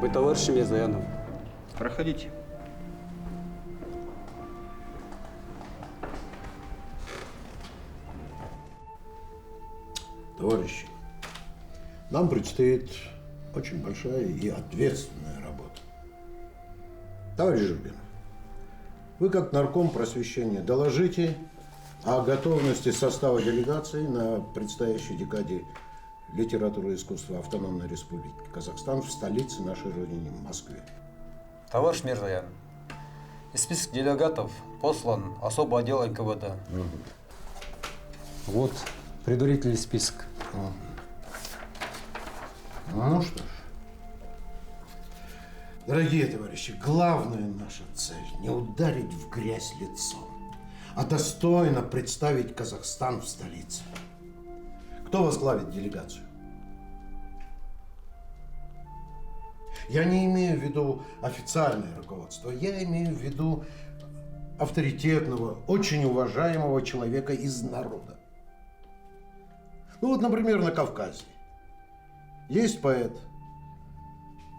мой товарищ Мирзаянов. Проходите. Товарищи, нам предстоит очень большая и ответственная работа. Товарищ Журбинов, вы как нарком просвещения доложите о готовности состава делегации на предстоящей декаде литературы и искусства Автономной Республики Казахстан в столице нашей родины, Москве. Товарищ Мирзаянов, из списка делегатов послан особый отдел НКВД. Вот предварительный список. Ну что ж, дорогие товарищи, главная наша цель – не ударить в грязь лицом, а достойно представить Казахстан в столице. Кто возглавит делегацию? Я не имею в виду официальное руководство, я имею в виду авторитетного, очень уважаемого человека из народа. Ну вот, например, на Кавказе есть поэт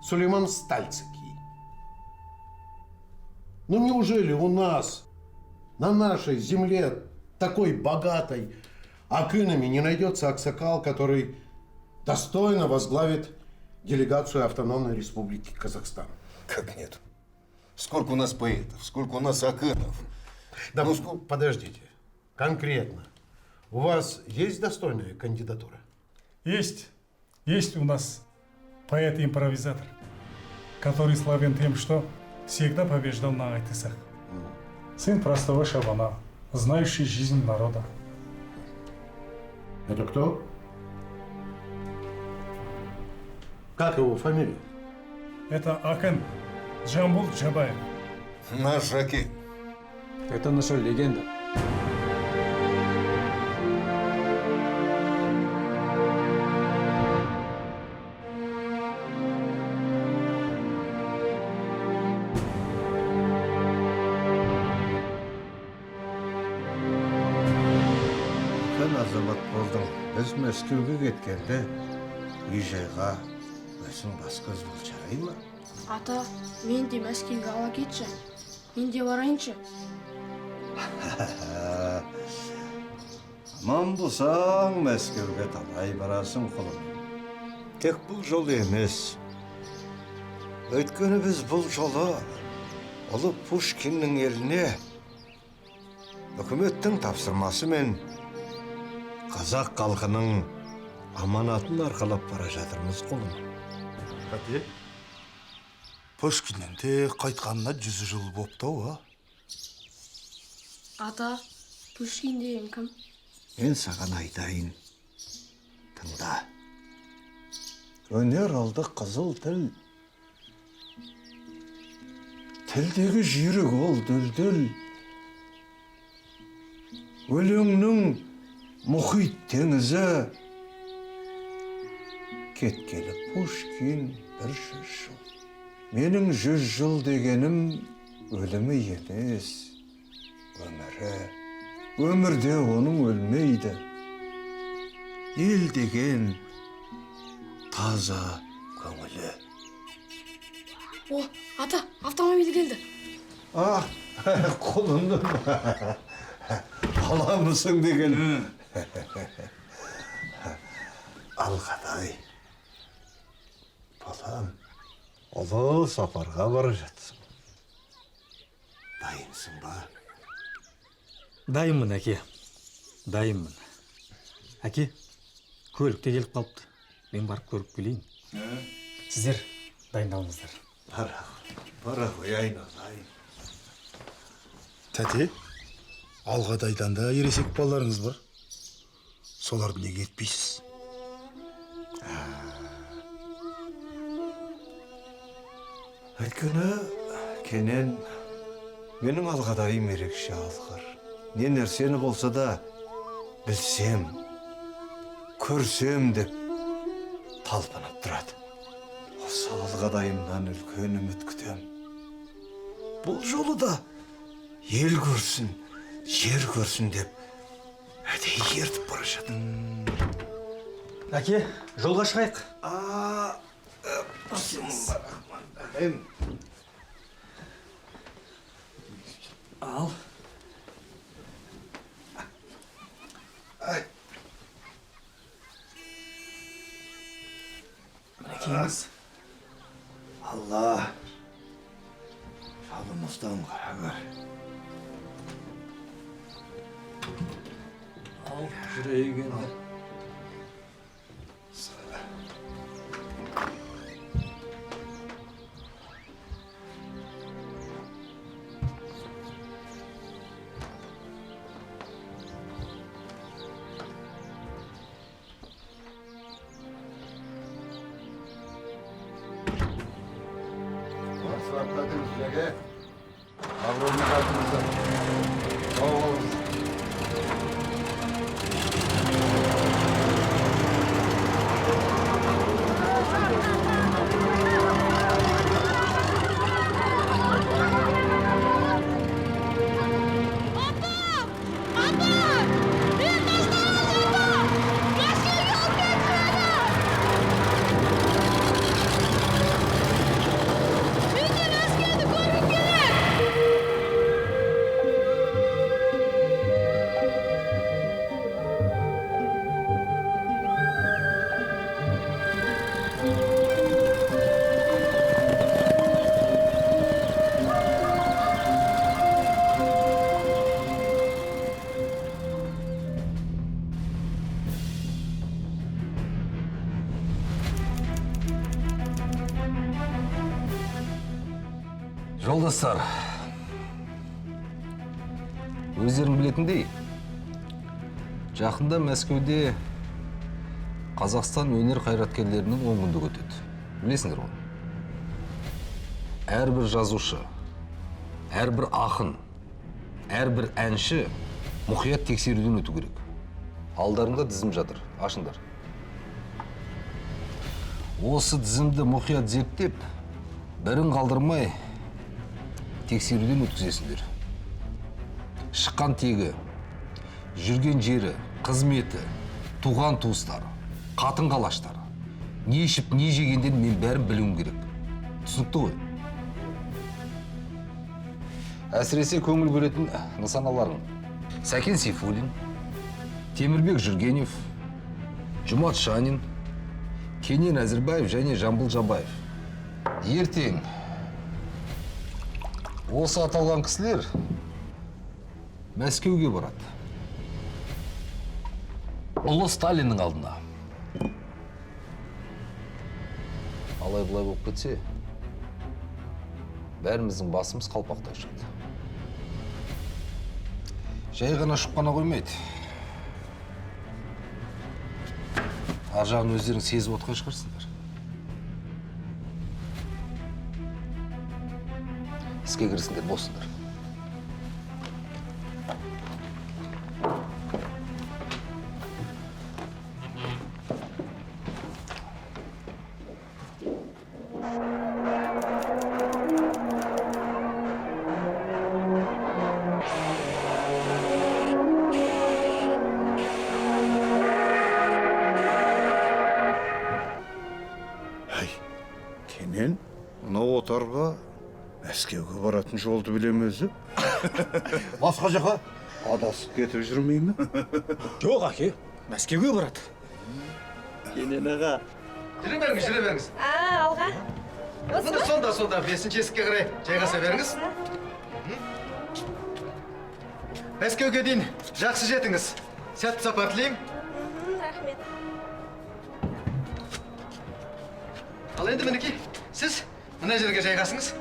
Сулейман Стальцикий. Ну неужели у нас, на нашей земле, такой богатой акынами, не найдется аксакал, который достойно возглавит делегацию Автономной Республики Казахстан? Как нет? Сколько у нас поэтов, сколько у нас акынов. Да, ну, подождите, конкретно. У вас есть достойная кандидатура? Есть. Есть у нас поэт-импровизатор, который славен тем, что всегда побеждал на айтысах. Сын простого шабана, знающий жизнь народа. Это кто? Как его фамилия? Это Акын Джамбул Джабаев. Наш Акын. Это наша легенда. Сен азамат болдың. Біз Мәскеуге кеткенде үй-жайға өзің басқыз бол, жарай ма? Ата, мен де Мәскеуге ала кетші. Мен де барайыншы. Аман болсаң, Мәскеуге талай барасың, құлым. Тек бұл жол емес. Өйткені біз бұл жолы ұлы Пушкиннің еліне үкіметтің тапсырмасы мен қазақ халқының аманатын арқалап бара жатырмыз, құлым. Әке, Пушкиннен де қайтқанына 100 жыл бопты, Ата, Пушкин деген кім? Мен саған айтайын. Тыңда. Өнер алды қызыл тіл. Тілдегі жүйрік ол дүлдүл. Өлеңнің мұхит теңізі. Кеткелі Пушкин 100 жыл. Менің 100 жыл дегенім өлімі емес, өмірі. Өмірде оның өлмейді. Ел деген таза көңілі. О, ата, автомобиль келді. Құлындың аламысың деген. Алғадай. Балам, ұлы сапарға бара жатсың. Дайынсың ба? Дайынмын, әке. Дайынмын. Әке, көлікте келіп қалыпты. Мен барып көріп келейін. Сіздер дайындалыңыздар. Бара қояйын, ағайын. Тәте, Алғадайдан да ересек балаларыңыз бар. Соларды неге етпейсіз? Өйткені кенен менің Алғадайым ерекше алғыр. Не нәрсені болса да білсем, көрсем деп талпынып тұрады. Осы Алғадайымнан үлкен үміт күтем. Бұл жолы да ел көрсін, жер көрсін деп әдейі ертіп бара жатыр. Әке, жолға шығайық. Басым бар. Ал. Мінекейіңіз. Алла жалымыздан қарағыр. Ал, жүрейік енді. Sıratladınız Cege. Avrolunu kalktınızlar. Sağ olun. Жолдастар, өздерің білетіндей, жақында Мәскеуде Қазақстан өнер қайраткерлерінің 10 күндік өтеді. Білесіңдер ғой? Әрбір жазушы, әрбір ақын, әрбір әнші мұқият тексеруден өту керек. Алдарында тізім жатыр, ашыңдар. Осы тізімді мұқият зерттеп, бірін қалдырмай тексеруден өткізесіңдер. Шыққан тегі, жүрген жері, қызметі, туған туыстары, қатын қалаштары, не ішіп, не жегенден мен бәрін білуім керек. Түсінікті ғой? Әсіресе көңіл бөлетін нысаналарың. Сәкен Сейфуллин, Темірбек Жүргенев, Жұмат Шанин, Кенен Әзірбаев және Жамбыл Жабаев. Ертең осы аталған кісілер Мәскеуге барады. Ұлы Сталиннің алдына. Алай-бұлай болып кетсе, бәріміздің басымыз қалпақтай шығады. Жай ғана ұшып қана қоймайды. Ар жағын өздерің сезіп отқан шығарсыңдар. Іске кірісіңдер, босыңдар. Кенен, мынау отарға Мәскеуге баратын жолды білем өзі. Басқа жаққа адасып кетіп жүрмей ме? Жоқ, әке. Мәскеуге барады. Кенен аға. Жүре беріңіз. Алға. Мына сонда, 5-ші есікке қарай жайғаса беріңіз. Мәскеуге дейін жақсы жетіңіз. Сәтті сапар тілеймін. Рахмет. Ал енді мінекей, сіз мына жерге жайғасыңыз.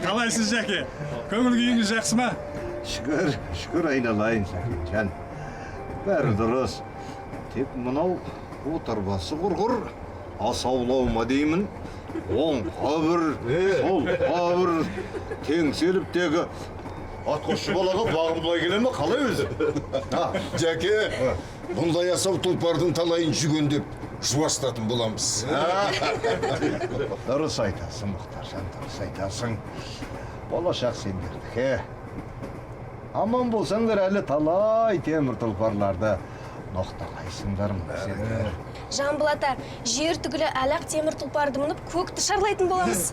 Қалайсыз, Жәке? Көңіл күйіңіз жақсы ма? Шүкір айналайын, Сәкенжан. Бәрі дұрыс. Тек мынау отарбасы құрғыр, асаулауыма деймін. Оң қабір, сол қабір, теңселіп тегі атқошы балаға бағымдай келе ме, қалай өзі? Жәке, бұндай асау тұлпардың талайын жүгендеп, жуастатын боламыз. Дұрыс айтасың, Мұхтаржан, дұрыс айтасың. Болашақ сендердікі. Аман болсаңдар әлі талай темір тұлпарларды ноқталайсыңдар сендер. Жамбыл ата, жер түгілі әлақ темір тұлпарды мініп көкті шарлайтын боламыз.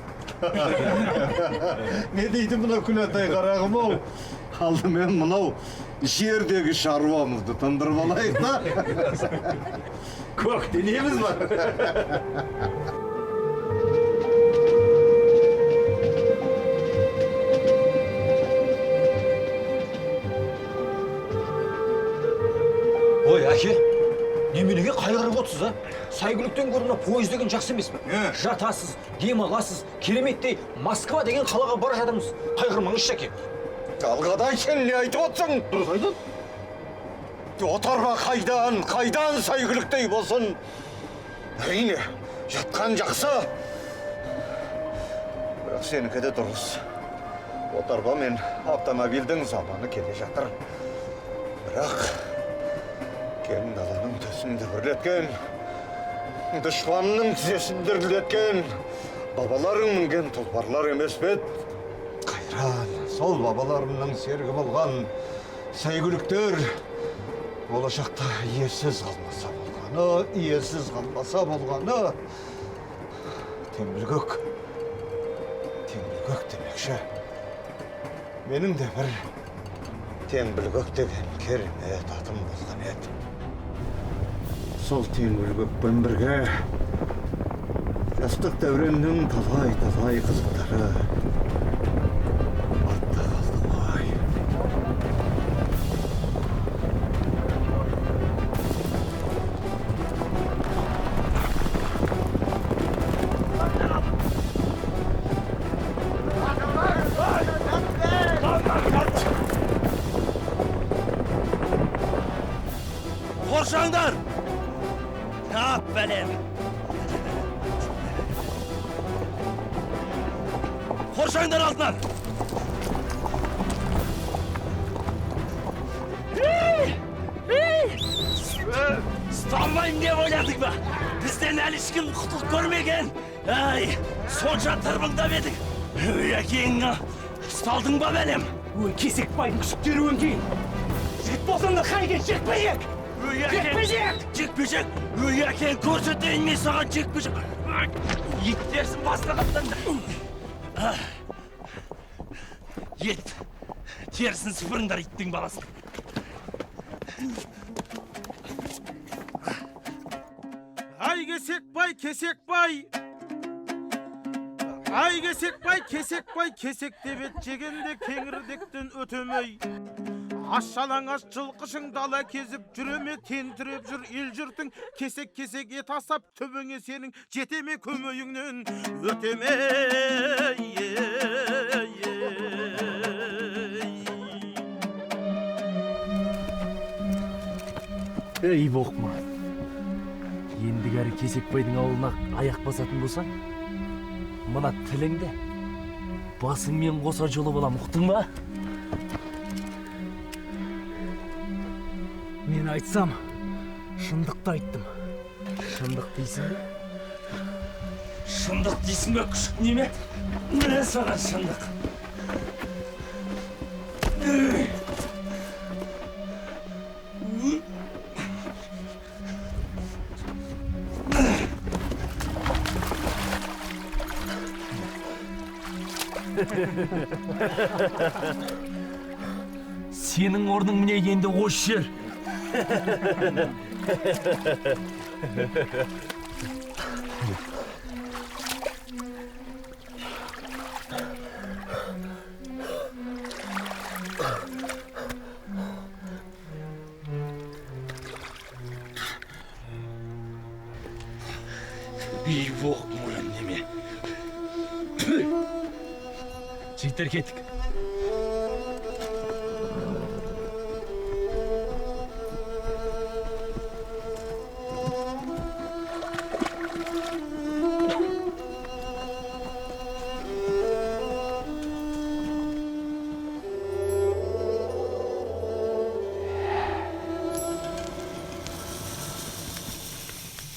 Не дейді мынау Күләтай қарағым ау? Алдымен мынау жердегі шаруамызды тындырып алайық та. Көкте неміз бар? Ой, әке, неменеге қайғырып отырсыз, а? Сайгүліктен көріне пойыз деген жақсы емес пе? Жатасыз, дем аласыз, кереметтей Москва деген қалаға бара жатырмыз. Қайғырмаңызшы, әке. Алғадай сен не айтып отырсың? Дұрыс айтады. Отарба қайдан сайгүліктей болсын? Әрине, жатқан жақсы. Бірақ сенікі де дұрыс. Отарба мен автомобильдің заманы келе жатыр. Бірақ келін даланың төсін дүбірлеткен, дұшпанның тізесін дүрлеткен бабаларың мінген тұлпарлар емес бет. Қайран, сол бабаларымның серігі болған сайгүліктер болашақта иесіз қалмаса болғаны Тембілгөк демекші. Менің де бір Тембілгөк деген керемет атым болған еді. Сол Тембілгөкпен бірге жастық дәуреннің талай қызықтары артта қалды ғой. Қоршаңдар! Тап бәлем! Қоршаңдар алтынар! Станбайым деп ойладың ба? Бізден әлі ешкім құтылып көрмеген. Ай, сонша тырбыңдап едік. Әкең, ұсталдың ба бәлем? Ой, Кесекбайдың күшіктері өңкейін. Жігіт болсаңдар қайген жекпейік! Жекпейік! Өй, әкең көрсетейін мен саған жекпейік! Еттерсін бастағаттан да. Ет, терісін сыпырыңдар иттің баласын. Ай, Кесекбай! Ай, Кесекбай, кесек деп жегенде кеңірдектен өтемей. Аш-жалаңаш жылқышың дала кезіп жүреме, тентіреп жүр ел жұртың, кесек ет асап түбіңе сенің жетеме көмейіңнен өтемей. Ей боқма, ендігәрі Кесекбайдың ауылына аяқ басатын болсаң, мына тіліңді басыңмен қоса жолы болам, ұқтың ба? Мен айтсам, шындықты айттым. Шындық дейсің бе? Шындық дейсің бе, күшік неме? Міне саған шындық. Сенің орның міне енді осы жер. Ей боқ мұлан неме. Жігіттер кеттік.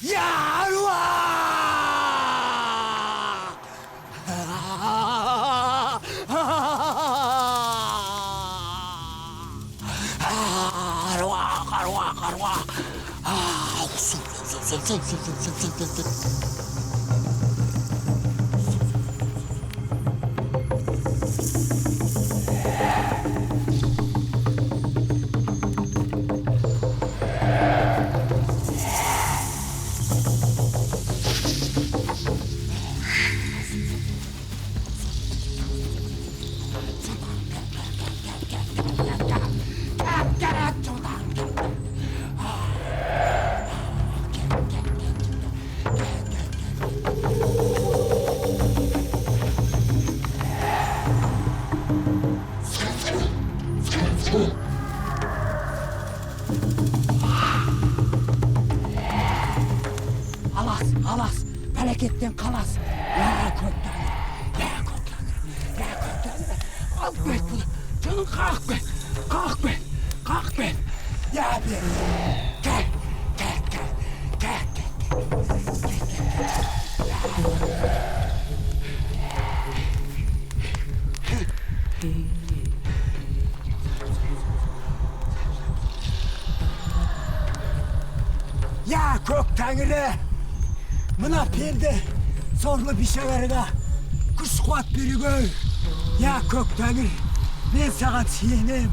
Yeah! Alas, feleketten kalas. Ya kökten, kalk be, canım kalk be. Ya be, gel. Ya kök tangırı, mına perde, zorlu bir severine, kuş kuat biri gör. Ya kök tangır, ben sana siyenim.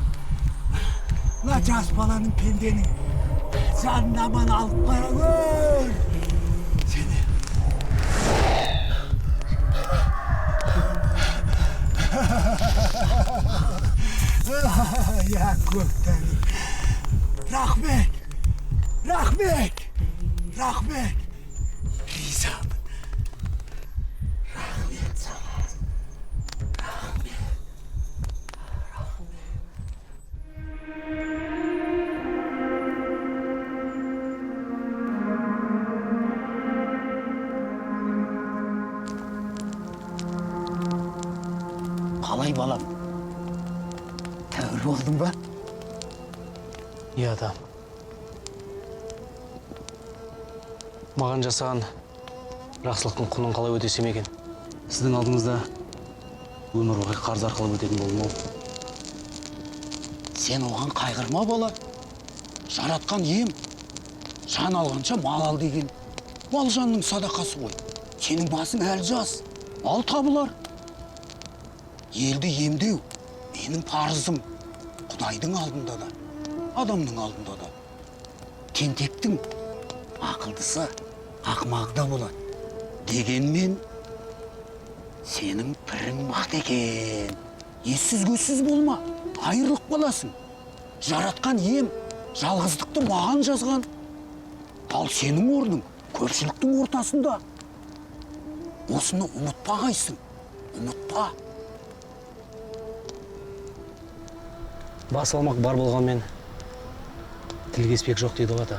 La caspalanın pendenin, canlaman alıp bana gör. Seni. Ya kök tangır, rahmet. Rizam. Rahmet sana. Rahmet. Kalay balam. Tövbe oldun be. İyi adam. Маған жасаған жақсылықтың құнын қалай өтесем екен? Сіздің алдыңызда өмір бойы қарыз арқылы өтетін болдым ау. Сен оған қайғырма бала. Жаратқан ем. Жан алғанша мал ал деген. Мал жанның садақасы ғой. Сенің басың әлі жас. Мал табылар. Елді емдеу менің парызым. Құдайдың алдында да, адамның алдында да. Тентектің ақылдысы ақымағда болады. Дегенмен сенің пірің мықты екен. Ессіз көзсіз болма, айырлық боласың. Жаратқан ем жалғыздықты маған жазған. Ал сенің орның көпшіліктің ортасында. Осыны ұмытпағайсың, ұмытпа. Бас алмақ бар болғанмен тілгеспек жоқ дейді ғой ата.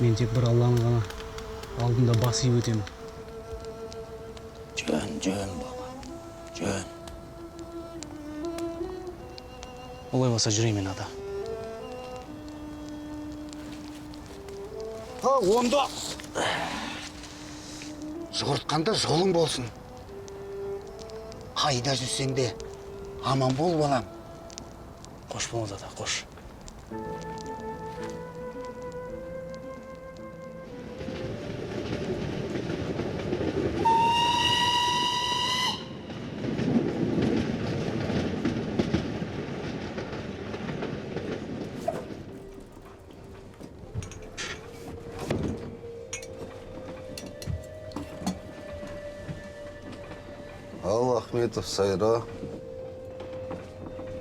Мен тек бір Алланың ғана алдында бас иіп өтемін. Жөн баба, жөн. Олай болса жүреймен ата. Онда жүгіртқанда жолың болсын. Қайда жүрсең де аман бол балам. Қош болыңыз ата, қош. Al Ahmetov Sayra.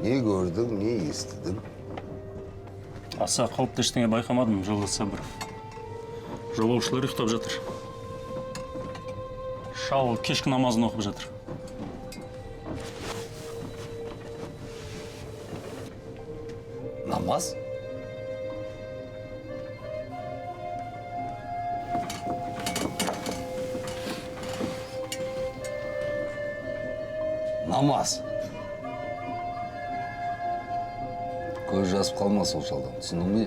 Ne gördün, ne istedin? Аса қауіпті ештеңе байқамадым, жолдас Сабыров. Жолаушылар ұйықтап жатыр. Шал кешкі намазын оқып жатыр. Намаз? Намаз. Көз жазып қалмас ол шалдан, түсіндің бе?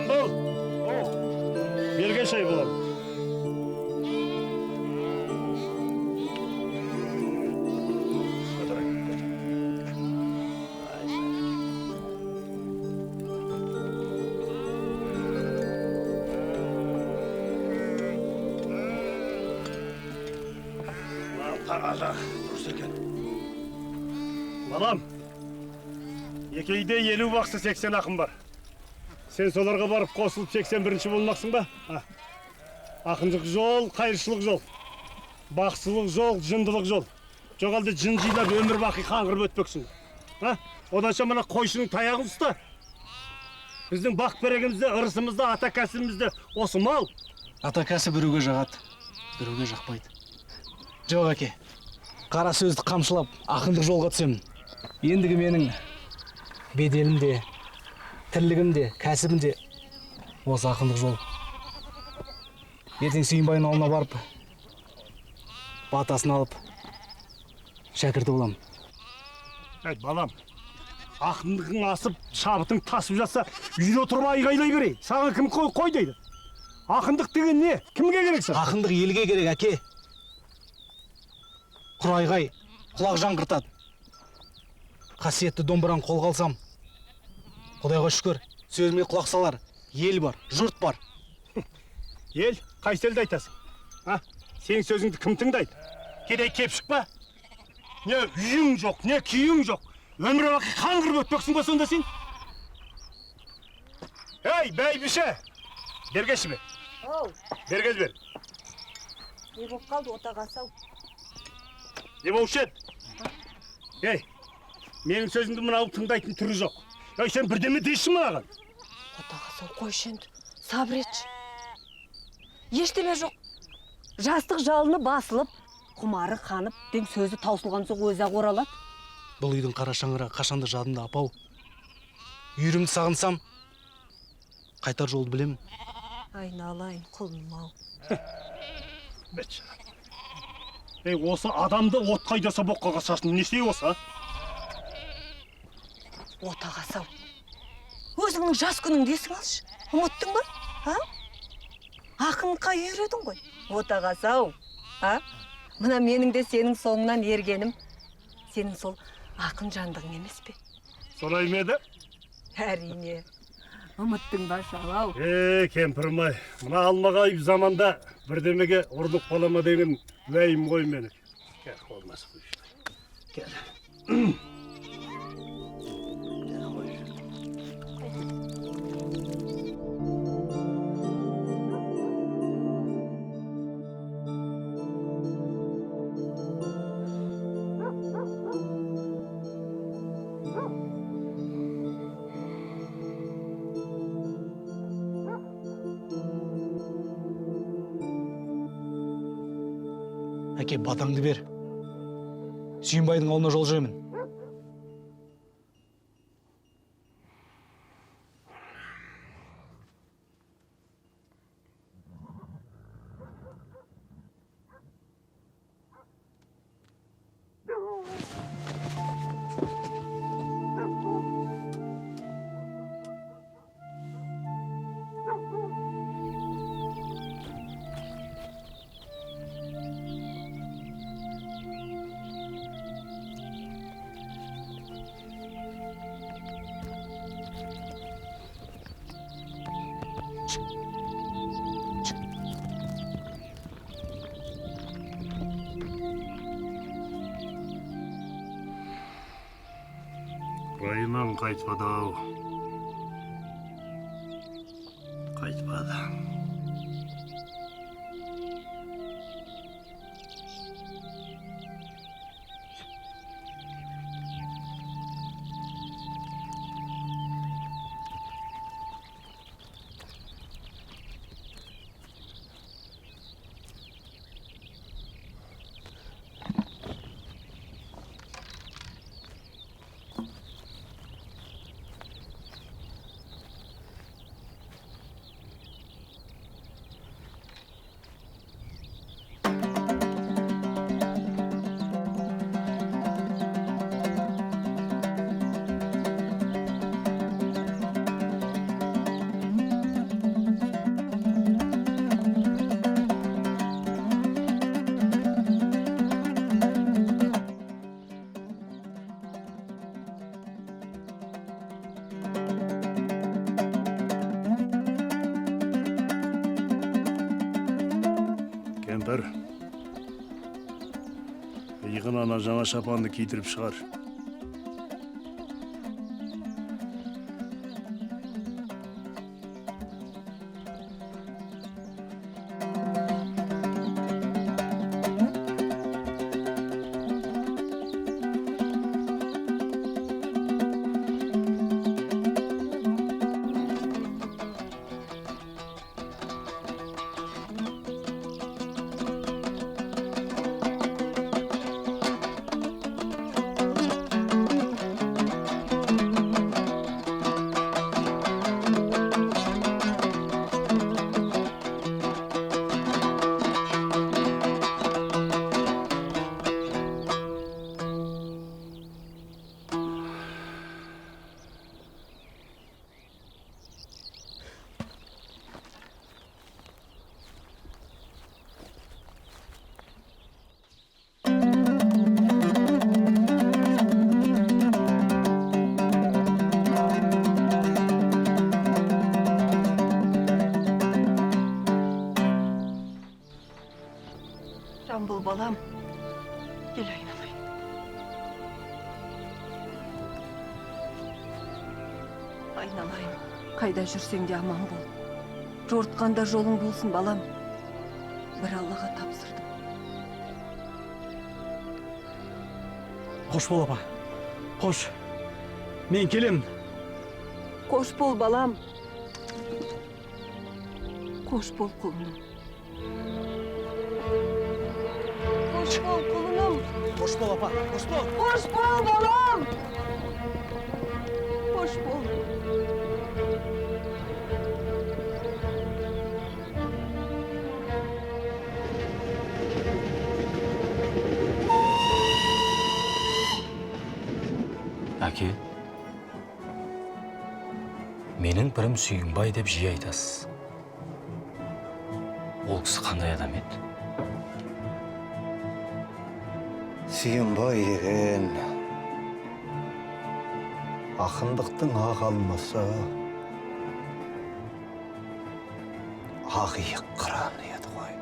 бол. Берген шай болам. Тағажа, дұрыс екен. Балам, екейде 50 бақсы 80 ақын бар. Сен соларға барып қосылып 81-ші болмақсың ба? Ақындық жол, қайыршылық жол. Бақсылық жол, жындылық жол. Жоғалды жын жилап өмір бақи қаңғырып өтпексің. Оданша мына қойшының таяғын ұста. Біздің бақ берегімізде, ырысымызды, ата кәсібімізде осы мал. Ата кәсіп біреуге жағады, біреуге жақпайды. Жоқ әке, қара сөзді қамшылап, ақындық жолға түсемін. Ендігі менің беделім де, тірлігім де, кәсібім де осы ақындық жол. Ертең Сүйінбайдың ауылына барып, батасын алып, шәкірті боламын. Балам, ақындығың асып, шабытың тасып жатса, үйде отырып айғайлай берей. Саған кім қой дейді? Ақындық деген не? Кімге керексің? Ақындық елге керек, әке. Құрайғай, құлақ жаңғыртады. Қасиетті домбыраны қолға алсам, Құдайға шүкір, сөзіме құлақ салар. Ел бар, жұрт бар. Ел? Қайсы елді айтасың? Сен сөзіңді кім тыңдайды? Кедей кепшік па? Не үйің жоқ, не күйің жоқ. Өмірі бақи қаңғырып өтпексің ба сонда сен? Ей, бәйбіше! Бергеші бе? Бергез бер. Не болып қалды, отағасы-ау? Не болушы еді? Ей, менің сөзімді мынау тыңдайтын түрі жоқ. Ей, сен бірдеме дейсің маған? Отағасы-ау, қойшы енді, сабыр етші. Ештеме жоқ. Жастық жалыны басылып, құмары қанып, дем сөзі таусылған соң өзі-ақ оралады. Бұл үйдің қара шаңырағы қашанды жадында апау. Үйірімді сағынсам, қайтар жолды білемін. Айналайын, құлым-ау. Бәтші. Ей, осы адамды от қайдаса боққаға шашын не істей осы? Отағасы-ау. Өзіңнің жас күніңді есің алшы. Ұмыттың ба? Ақынға үйредің ғой. Отағасы-ау. Мына менің де сенің соңынан ергенім. Сенің сол ақын жандығың емес пе? Солай ма еді? Әрине. Ұмыттың ба, шал-ау? Кемпірім-ай, мына алмағайып заманда бірдемеге ұрдық балама деген уәйім ғой мені. Кел, қолмасы қойшы. Кел. Әке, батаңды бер. Сүйінбайдың ауылына жол жүремін. Райынан қайтпады-ау. Қайтпады. балдар. Иығын ана жаңа шапанды кийтіріп шығар. Жамбыл балам, кел айналайын. Айналайын, қайда жүрсең де аман бол. Жортқанда жолың болсын балам. Бір Аллаға тапсырдым. Қош бол апа, қош. Мен келем. Қош бол балам. Қош бол құлыным. Қош бол құлыным. Қош бол апа, қош бол. Қош бол балам. Қош бол. Әке, менің пірім Сүйінбай деп жиі айтасыз. Ол кісі қандай адам еді? Сүйінбай деген ақындықтың ақ алмасы, ақиық қыраны еді ғой.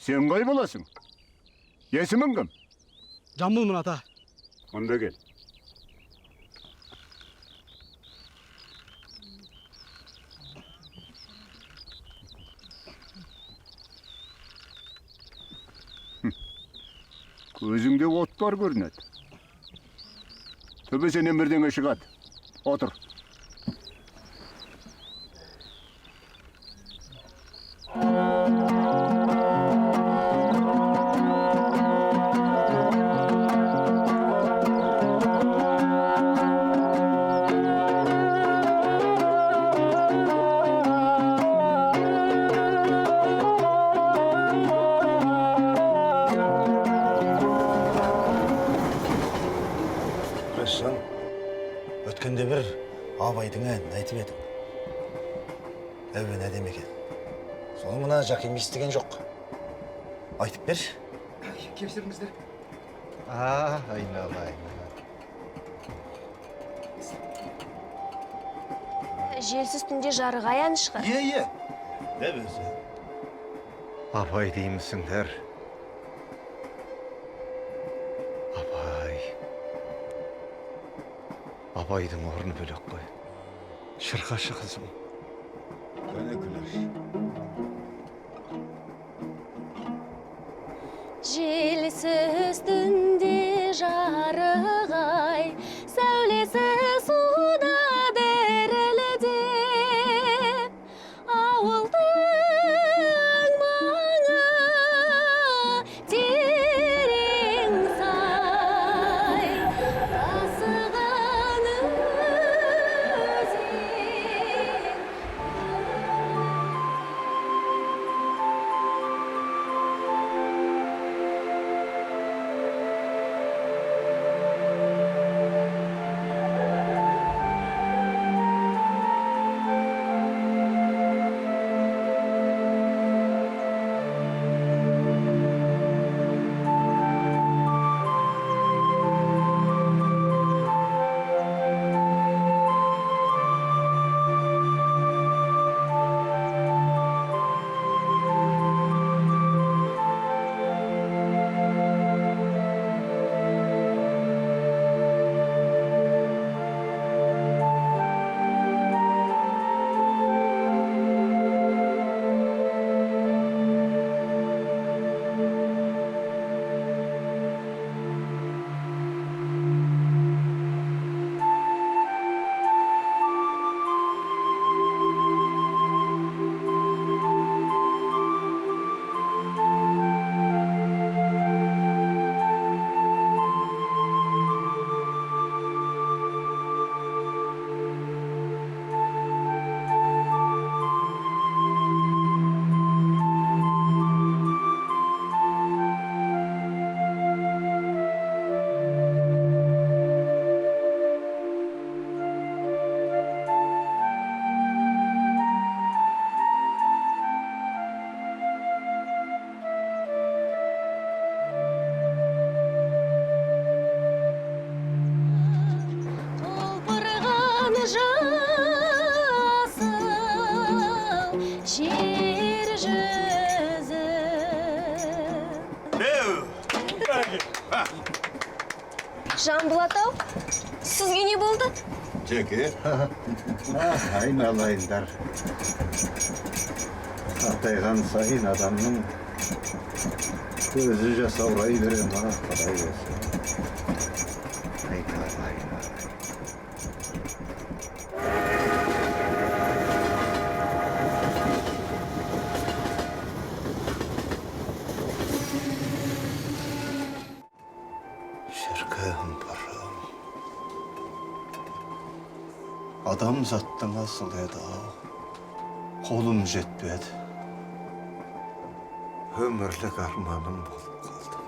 Sen kaybolasın. Есімің кім? Жамбылмын ата. Онда кел. Көзіңде оттар көрінеді. Төбесінен бірдеңе шығады. Отыр. Өткенде бір абайдың әнін айтып едім. Әуен әдем екен. Соны мына Жақим естіген жоқ. Айтып бер. Кешіріңіздер. Айналайын. желсіз түнде жарық аян шығар. Е. Деп өзі. Апай деймісіңдер? Апай. Апайдың орны бөлек қой. Шырқашы қызым. Көне күләш. Желсіз түнде жарық ай, сәулесі суда дірілде, ауылдың маңы терең сай, тасыған өзен. Жер жүзі. Жанболат-ау, сізге не болды? Жеке. Айналайындар. Атайған сайын адамның көзі жасаурай бере ма, Құдай болсын. Айналайын. Адам заттың асыл еді, қолым жетпеді. Өмірлік арманым болып қалды.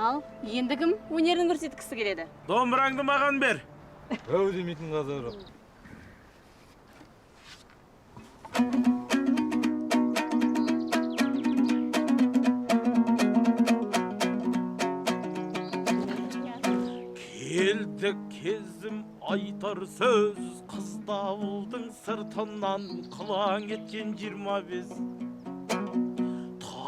Ал, енді кім өнерін көрсеткісі келеді? Домбыраңды маған бер. Өу демейтін қазір жоқ. Келді кезім айтар сөз, қызда ауылдың сыртынан қылаң еткен 25.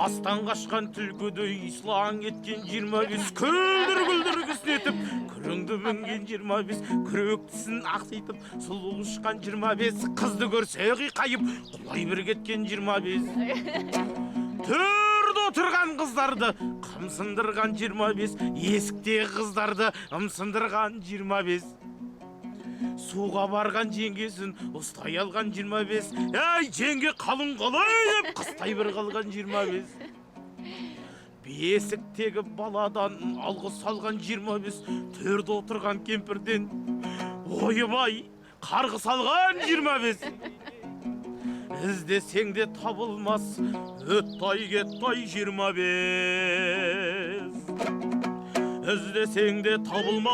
Тастан қашқан түлкідей ислаң еткен 25. Күлдір күснетіп, күріңді мінген 25. Күректісін ақситып, сұлу ұшқан 25. Қызды көрсе қиқайып, құлай бір кеткен 25. Төрді отырған қыздарды қымсындырған 25. Есіктегі қыздарды ымсындырған 25. Суға барған жеңгесін ұстай алған 25. Әй, жеңге қалың қалай деп қыстай бір қалған 25. Бесіктегі баладан алғы салған 25. Төрді отырған кемпірден ойыбай қарғы салған 25. іздесең де табылмас, өттай кеттай 25. Іздесең де табылмас,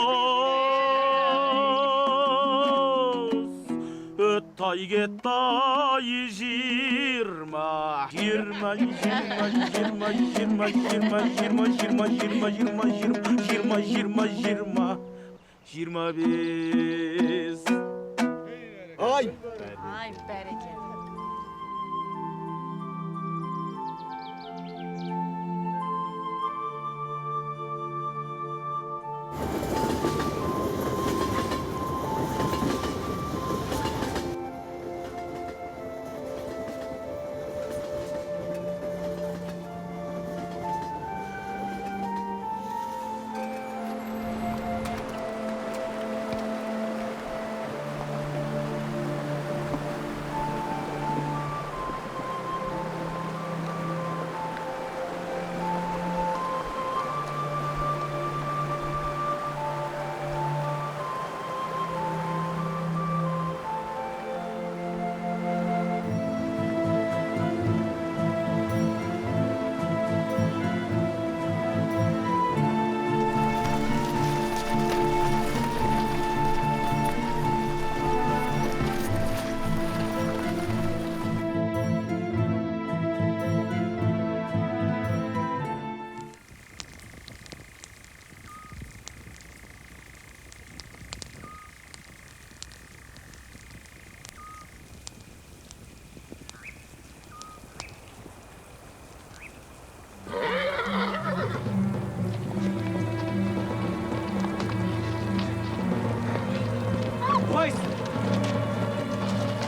өттай кеттай 25. Ай! Ай, бәрекелді.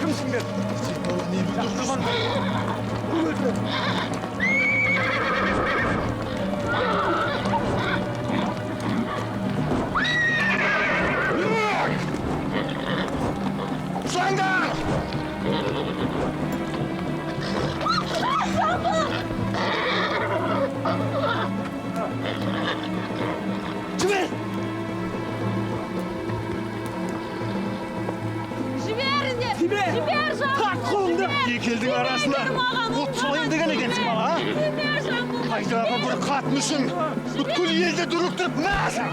Кімсіңдер? Жібер, Тарт қолыңды! Екі елдің арасында от солайын деген екенсің бала, а? Қайдағы бір қат мүсін, бүткіл елді дүріктіріп мәзір!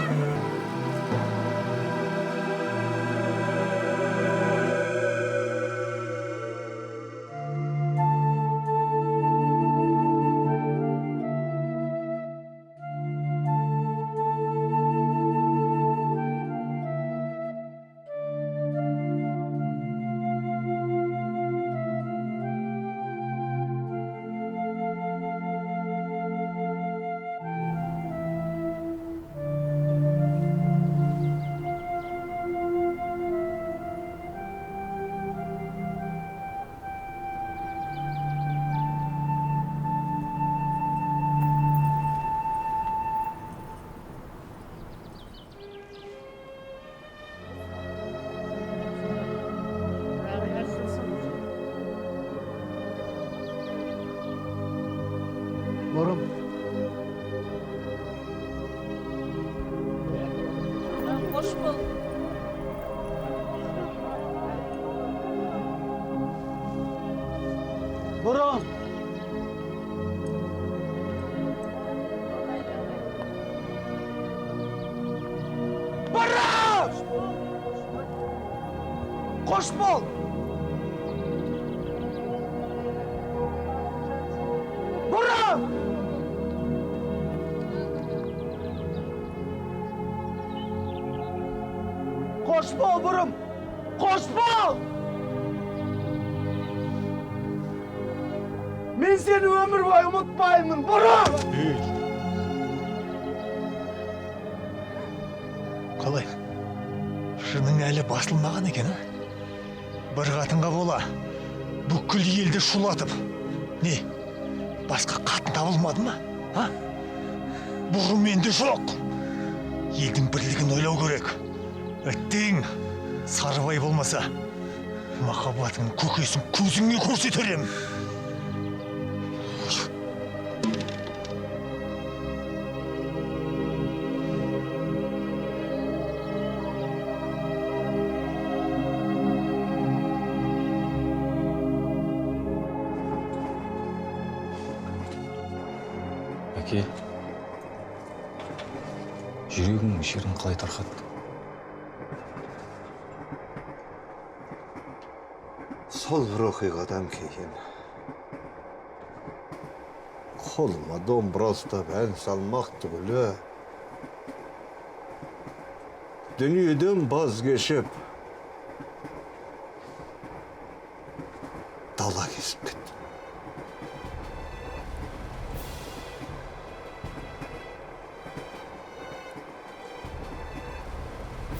Борым. Қош бол. Борым! Борым! Қош бол! Борым! Қош бол, Борым! Қош бол! Мен сені өмір бойы ұмытпаймын, Борым! Қалай? Шының әлі басылмаған екен, а? Бір қатынға бола, бүкіл елді шулатып. Не, басқа қатын табылмады ма? А? Бұғым менде жоқ. Елдің бірлігін ойлау керек. Әттең, Сарыбай болмаса, махаббатыңның көкесін көзіңе көрсетерем. Әке, жүрегіңнің шерін қалай тарқатты? Сол бір оқиғадан кейін қолыма домбыра ұстап ән салмақ түгілі дүниеден баз кешіп дала кезіп кеттім.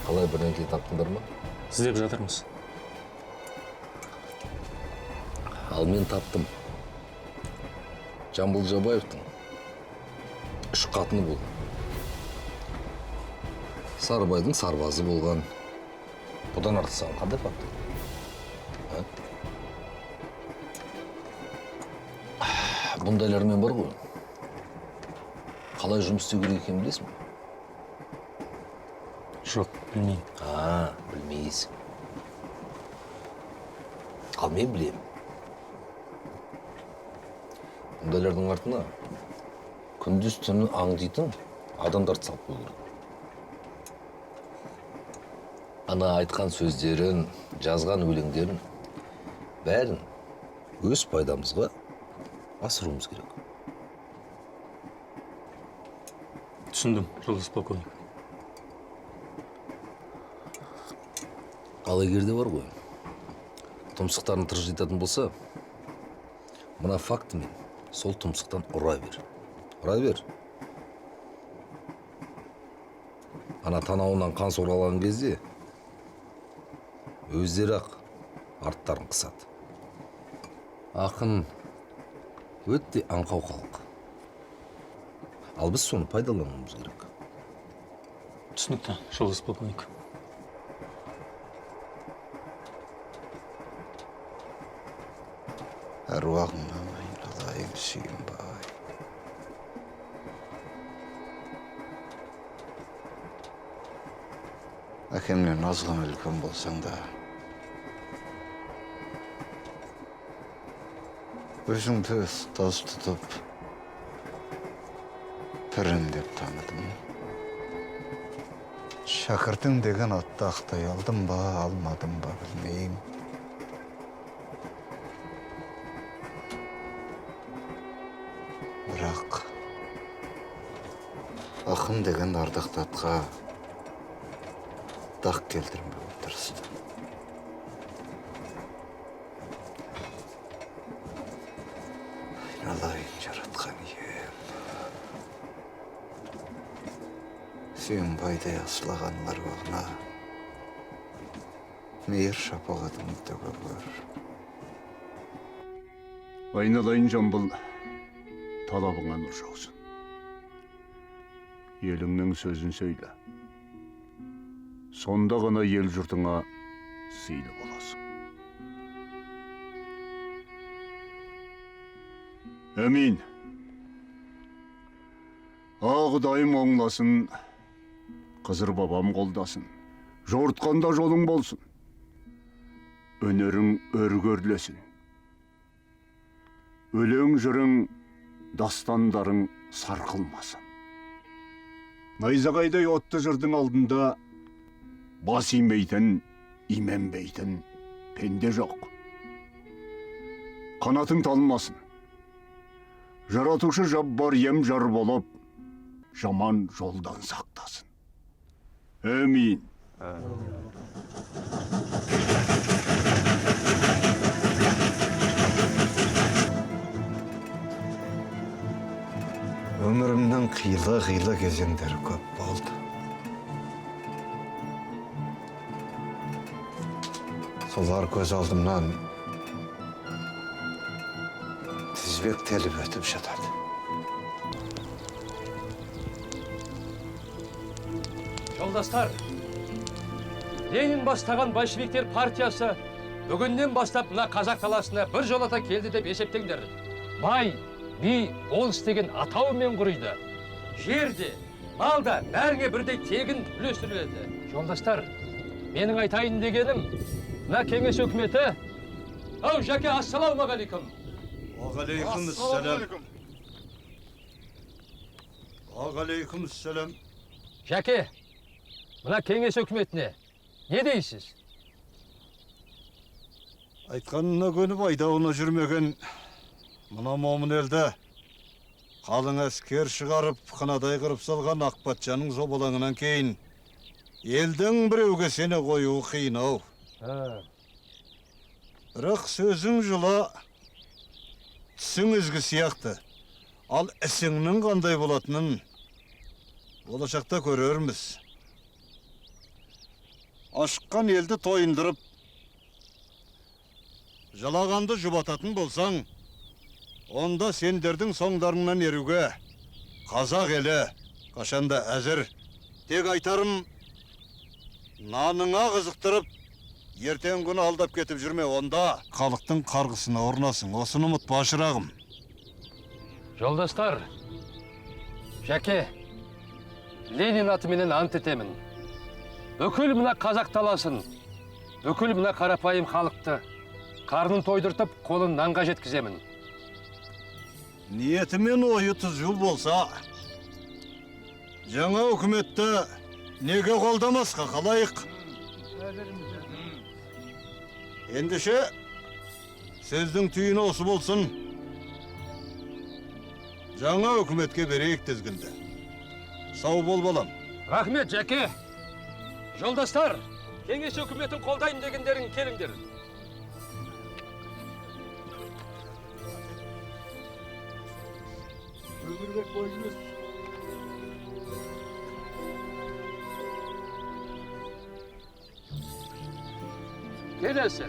Қалай бірдеңке таптыңдар ма? Іздеп жатырмыз. Ал мен таптым. Жамбыл Жабаевтың 3 қатыны болды. Сарыбайдың сарбазы болған. Бұдан артық саған қандай факт? Бұндайлармен бар ғой. Қалай жұмыс істеу керек екенін білесің бе? Жоқ, білмеймін. Білмейсің. Ал мен білемін. Бұндайлардың артына күндіз түні аңдитын адамдарды салып қою керек. Ана айтқан сөздерін, жазған өлеңдерін бәрін өз пайдамызға асыруымыз керек. Түсіндім, жолдас полковник. Ал егерде бар ғой, тұмсықтарын тыржитатын болса, мына фактімен сол тұмсықтан ұра бер. Ұра бер. Ана танауынан қан сорғалаған кезде өздері-ақ арттарын қысады. Ақын өте аңқау халық. Ал біз соны пайдалануымыз керек. Түсінікті, жолдас полковник. Әруағыңнан айналайын Сүйінбай. Әкемнен азған үлкен болсаң да, өзіңді ұстаз тұтып, пірім деп таныдым. Шәкіртің деген атты ақтай алдым ба, алмадым ба білмеймін. Бірақ ақын деген ардақты атқа дақ келтірмеуге тырыстым. Айналайын жаратқан ием. Сүйінбайдай асылаған аруағына мейір шапағатыңды төгіп көр. Айналайын Жамбыл, талабыңа нұр жаусын. Еліңнің сөзін сөйле. Сонда ғана ел жұртыңа сыйлы боласың. Әмин. Ағдайым оңласын, қызыр бабам қолдасын. Жортқанда жолың болсын. Өнерің өргөрлесін. Өлең жырың, дастандарың сарқылмасын. Найзағайдай отты жырдың алдында бас имейтін, именбейтін пенде жоқ. Қанатың талмасын. Жаратушы жаббар ем жар болып, жаман жолдан сақтасын. Әмин. Өмірімнің қилы кезеңдері көп болды. Солар көз алдымнан тізбектеліп өтіп жатады. Жолдастар, Ленин бастаған большевиктер партиясы бүгіннен бастап мына қазақ таласына бір жолата келді деп есептеңдер. Бай, би, болыс деген атауымен құрыйды. Жерде, малда бәріңе бірдей тегін үлестіріледі. Жолдастар, менің айтайын дегенім, мына кеңес өкіметі, ау жәке, ассалаумағалейкум. Уағалейкумассалам. Ағалейкумассалам. Жәке, мына кеңес өкіметіне не дейсіз? Айтқанына көніп айдауына жүрмеген мына момын елді қалың әскер шығарып, қынадай қырып салған Ақпатшаның зобалаңынан кейін елдің біреуге сені қоюы қиын-ау. Бірақ сөзің жылы, түсің ізгі сияқты. Ал ісіңнің қандай болатынын болашақта көрерміз. Ашыққан елді тойындырып, жалағанды жұбататын болсаң, онда сендердің соңдарыңнан еруге қазақ елі қашанда әзір. Тек айтарым, наныңа қызықтырып, ертең күні алдап кетіп жүрме, онда халықтың қарғысына орнасың. Осыны ұмытпа, шырағым. Жолдастар, Жәке, Ленин атыменен ант етемін. Бүкіл мына қазақ таласын, бүкіл мына қарапайым халықты қарнын тойдыртып, қолын нанға жеткіземін. Ниетімен ойы түзу болса, жаңа үкіметті неге қолдамасқа қалайық? Ендеше, сөздің түйіні осы болсын. Жаңа үкіметке берейік тізгінді. Сау бол балам. Рахмет, Жәке. Жолдастар, кеңес өкіметін қолдайын дегендерің келіңдер. Келесі.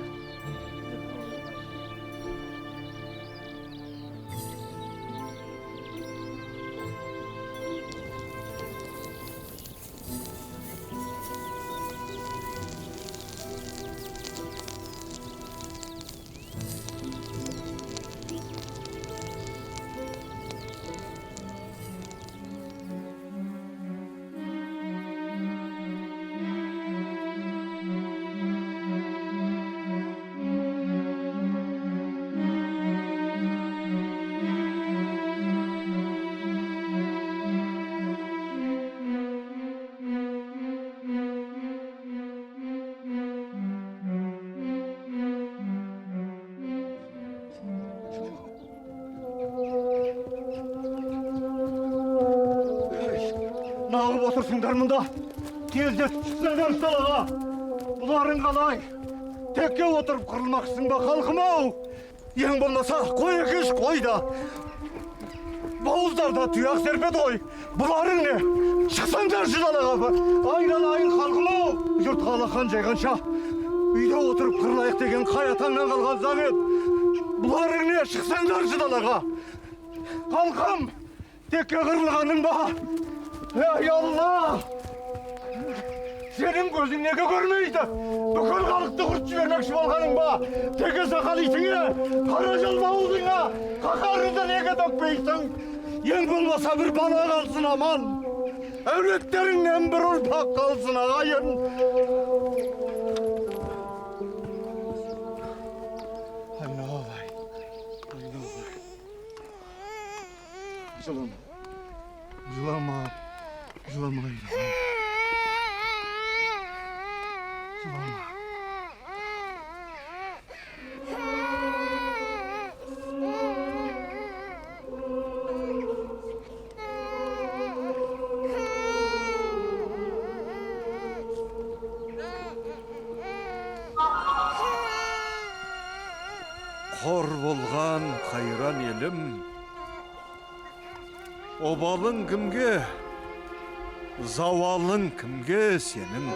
Нағып отырсыңдар мұнда, тездет шықсаңдар салаға. Бұларың қалай? Текке отырып қырылмақсың ба, халқым-ау? Ең болмаса, қой екеш қой да. Бауыздарда тұяқ серпеді ғой. Бұларың не? Шықсаңдар далаға. Айналайын халқым-ау? Жұрт қалақан жайғанша, үйде отырып қырылайық деген қай атаңнан қалған замет. Бұларың не? Шықсаңдар далаға. Халқым, текке қырылғаның ба? Ey Allah! Senin gözün neге görmeydi? Бүкіл халықты құрт жібермекші болғаның ба? Теке сақалисың е, қара жалма олдың е, қақарыңды неге төкпейсің? Ең болмаса бір бала қалсын аман. Әулеттеріңнен бір ұрпақ қалсын ағайын. Айналай, айналай. Жылама, жылама. Жылама, жылама. Қор болған қайран елім, обалың кімге? Завалың кімге сенің?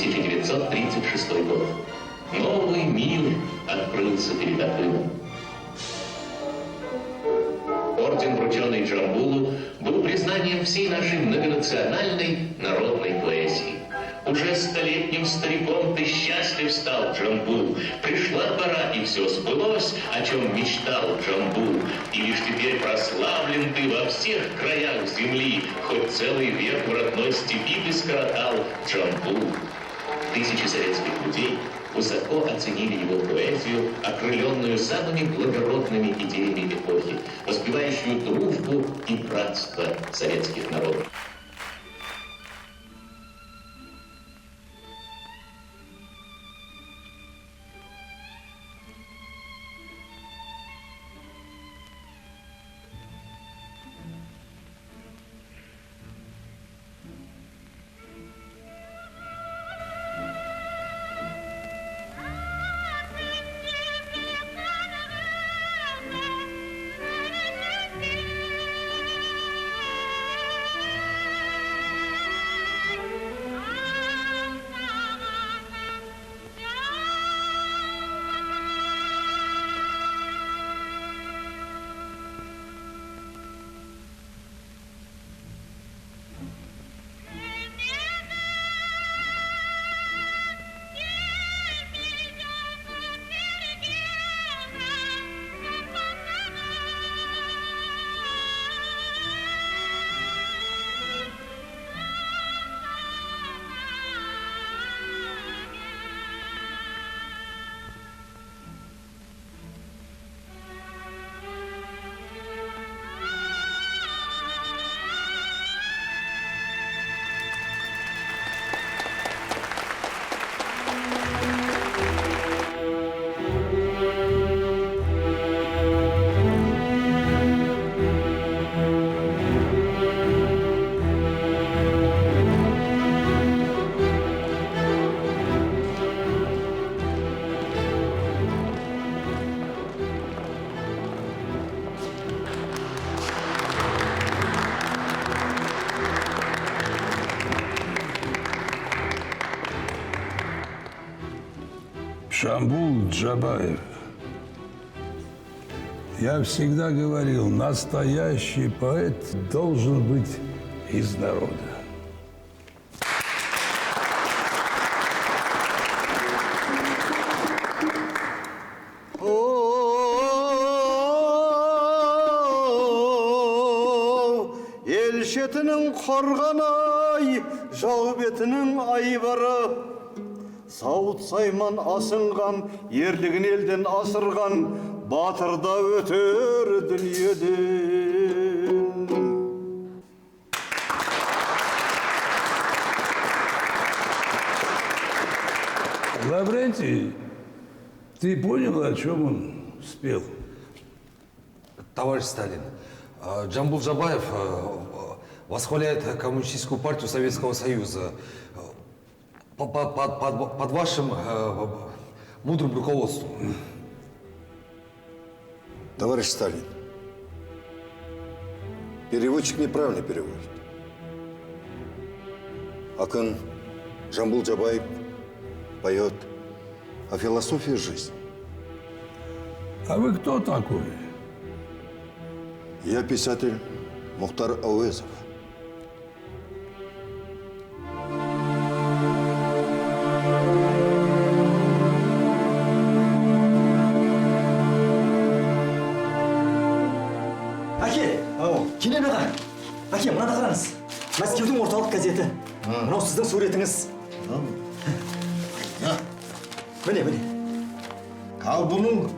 1936 год. Новый мир открылся перед Акыном. Орден, врученный Джамбулу, был признанием всей нашей многонациональной народной поэзии. Уже столетним стариком ты счастлив стал, Джамбул. Пришла пора, и все сбылось, о чем мечтал Джамбул. И лишь теперь прославлен ты во всех краях земли, хоть целый век в родной степи ты скоротал, Джамбул. Тысячи советских людей высоко оценили его поэзию, окрыленную самыми благородными идеями эпохи, воспевающую дружбу и братство советских народов. Джамбул Джабаев. Я всегда говорил, настоящий поэт должен быть из народа. Ел шетінің қорғанай, жау бетінің айбары. Сауыт сайман асынған, ерлігін елден асырған, батырда өтер дүниеден. Лаврентий, ты понял, о чем он спел? Товарищ Сталин, Джамбул Джабаев восхваляет Коммунистическую партию Советского Союза под вашим мудрым руководством. Товарищ Сталин, переводчик неправильно переводит. Акын Джамбул Джабаев поет о философии жизни. А вы кто такой? Я писатель Мухтар Ауэзов. Келен аға, әке, мынаны қараңыз. Мәскеудің орталық газеті. Мынау сіздің суретіңіз. Міне. Ал бұның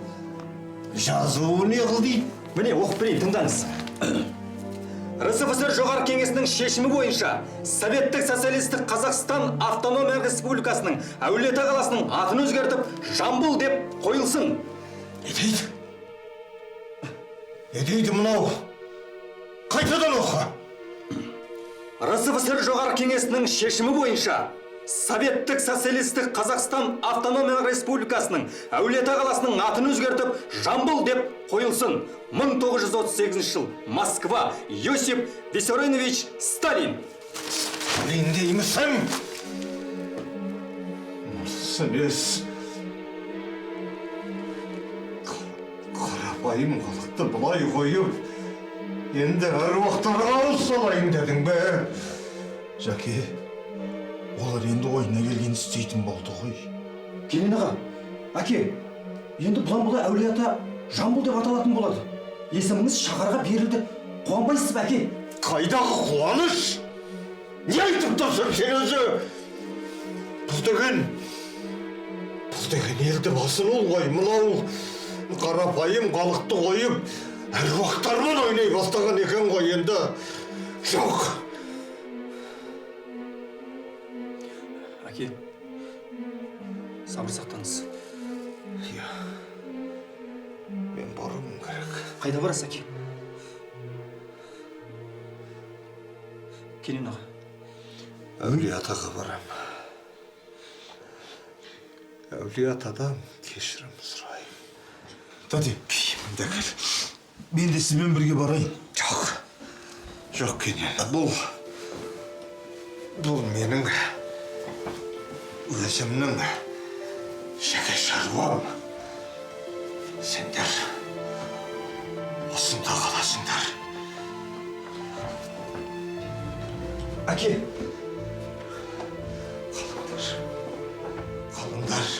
жазуы не қылды? Міне, оқып берейін, тыңдаңыз. РСФСР жоғарғы кеңесінің шешімі бойынша Советтік социалистік Қазақстан автономия республикасының Әулиеата қаласының атын өзгертіп, Жамбыл деп қойылсын. Не дейді мынау? Қайтадан оқы. РСФСР жоғарғы кеңесінің шешімі бойынша Советтік социалистік Қазақстан автономия республикасының Әулиеата қаласының атын өзгертіп, Жамбыл деп қойылсын. 1938 жыл. Москва. Иосиф Виссарионович Сталин. Сталин деймісің? емес. Қарапайым халықты бұлай қойып, енді әруақтарға ауыз салайын дедің бе? Жаке, олар енді ойына келген істейтін болды ғой. Келін аға, әке, енді бұдан бұлай әулие-ата Жамбыл деп аталатын болады. Есіміңіз шаһарға берілді. Қуанбайсыз ба, әке? Қайдағы қуаныш? Не айтып тұрсың сен өзі? Бұл деген елді басын олғай, мынау қарапайым халықты қойып, әруақтармен ойнай бастаған екен ғой енді. Жоқ. Әке, сабыр сақтаңыз. Иә, мен баруым керек. Қайда барасыз, әке? Келін аға. Әулие-атаға барам. Әулие-атадан кешірім сұрайын. Тәте, киімімді әкел. Мен де сізбен бірге барайын. Жоқ, Кенен, бұл менің өзімнің жеке шаруам. Сендер осында қаласыңдар. Әке! Қалыңдар.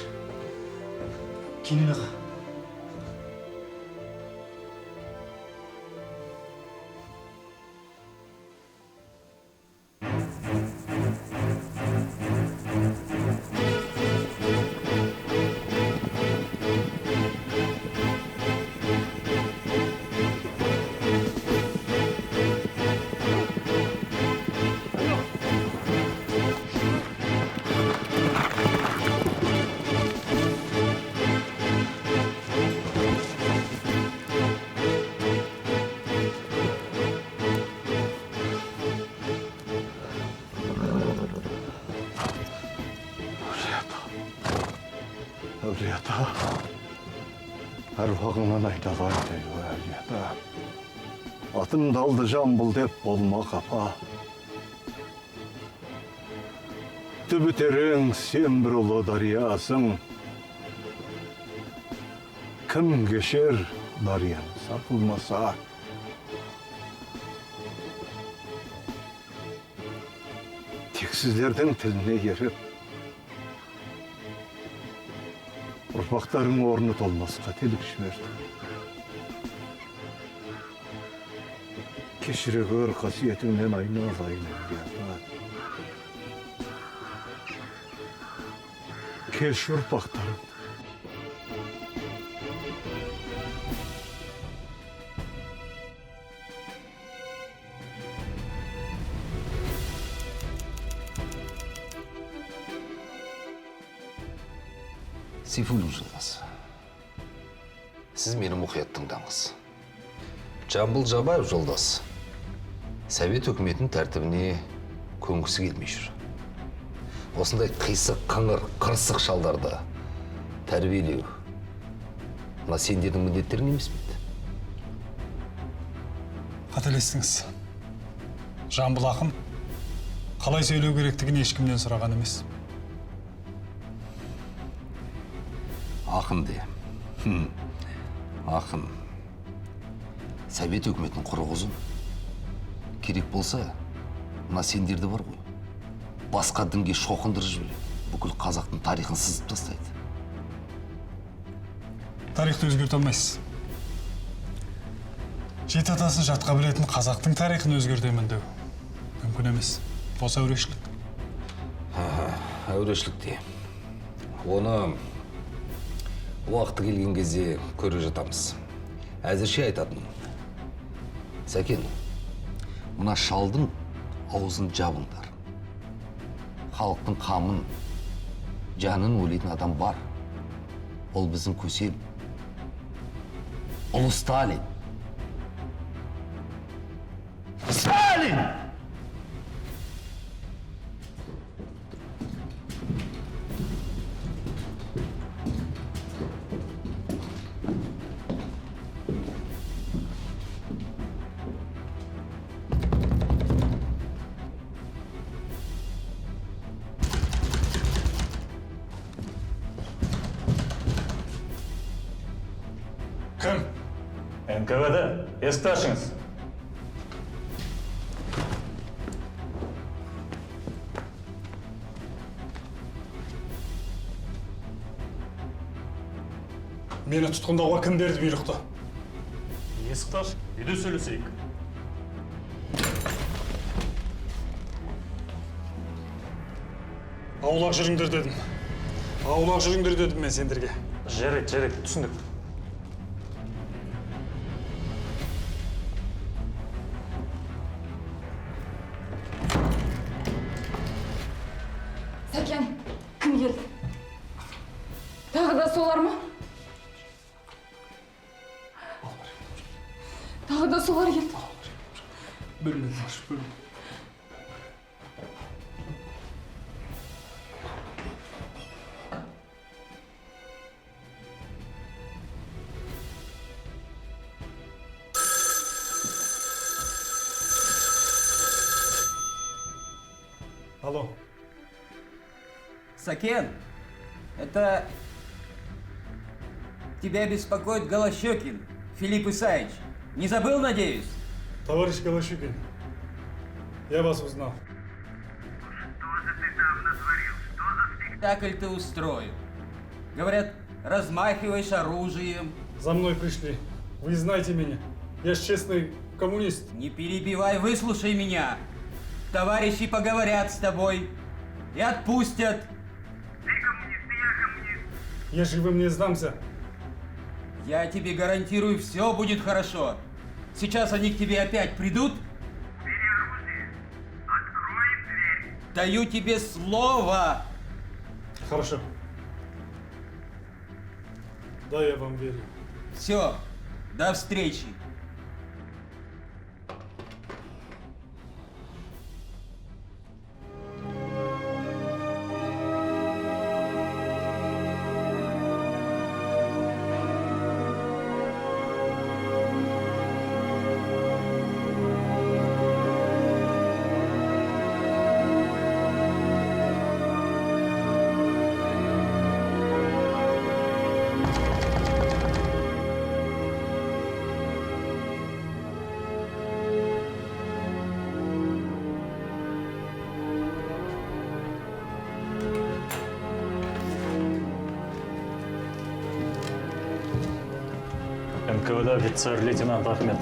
Келін аға. Әулие-ата, әруағыңнан айталай дейі, әулие-ата. Атым далды Жамбыл деп болма қапа. Түбі терең сен бір ұлы дариясың. Кім кешер дарияны сарқылмаса? Тексіздердің тіліне еріп, ұрпақтарың орны толмас қателік жіберді. Кешіре көр, қасиетіңнен айналайын, әулие-ата. Кеш ұрпақтарың. Сейфуллин жолдас, сіз мені мұқият тыңдаңыз. Жамбыл Жабаев жолдас, Совет өкіметінің тәртібіне көнгісі келмей жүр. Осындай қисық, қыңыр, қырсық шалдарды тәрбиелеу, мына сендердің міндеттерің емес пе? Қателестіңіз. Жамбыл ақын қалай сөйлеу керектігін ешкімнен сұраған емес. Ақын де. Ақын. Совет өкіметінің құрығы ұзын. Керек болса, мына сендерді бар ғой. Басқа дінге шоқындырып жібереді. Бүкіл қазақтың тарихын сызып тастайды. Тарихты өзгерте алмайсыз. Жеті атасын жатқа білетін қазақтың тарихын өзгертемін деу мүмкін емес. Осы әурешілік. Әурешілік де. Оны уақыты келген кезде көре жатамыз. Әзірше айтатын. Сәкен, мына шалдың аузын жабыңдар. Халықтың қамын, жанын ойлайтын адам бар. Ол біздің көсел. Ұлы Сталин. Сталин! Кім? НКВД. Есікті ашыңыз. Мені тұтқындауға кім берді бұйрықты? Есікті аш, үйде сөйлесейік. Аулақ жүріңдер дедім. Аулақ жүріңдер дедім мен сендерге. Жарайды, түсіндік. Сәкен, кім келді? Тағы да солар ма? Тағы да солар келді. Бөлмені аш, бөлмені. Алло. Сакен, это... Тебя беспокоит Голощекин, Филипп Исаевич. Не забыл, надеюсь? Товарищ Голощекин, я вас узнал. Спектакль ты устроил. Говорят, размахиваешь оружием. За мной пришли. Вы знаете меня. Я ж честный коммунист. Не перебивай, выслушай меня. Товарищи поговорят с тобой и отпустят. Я живым не сдамся. Я тебе гарантирую, все будет хорошо. Сейчас они к тебе опять придут. Даю тебе слово. Хорошо. Да, я вам верю. Все, до встречи. НКВД офицер-лейтенант Ахмет.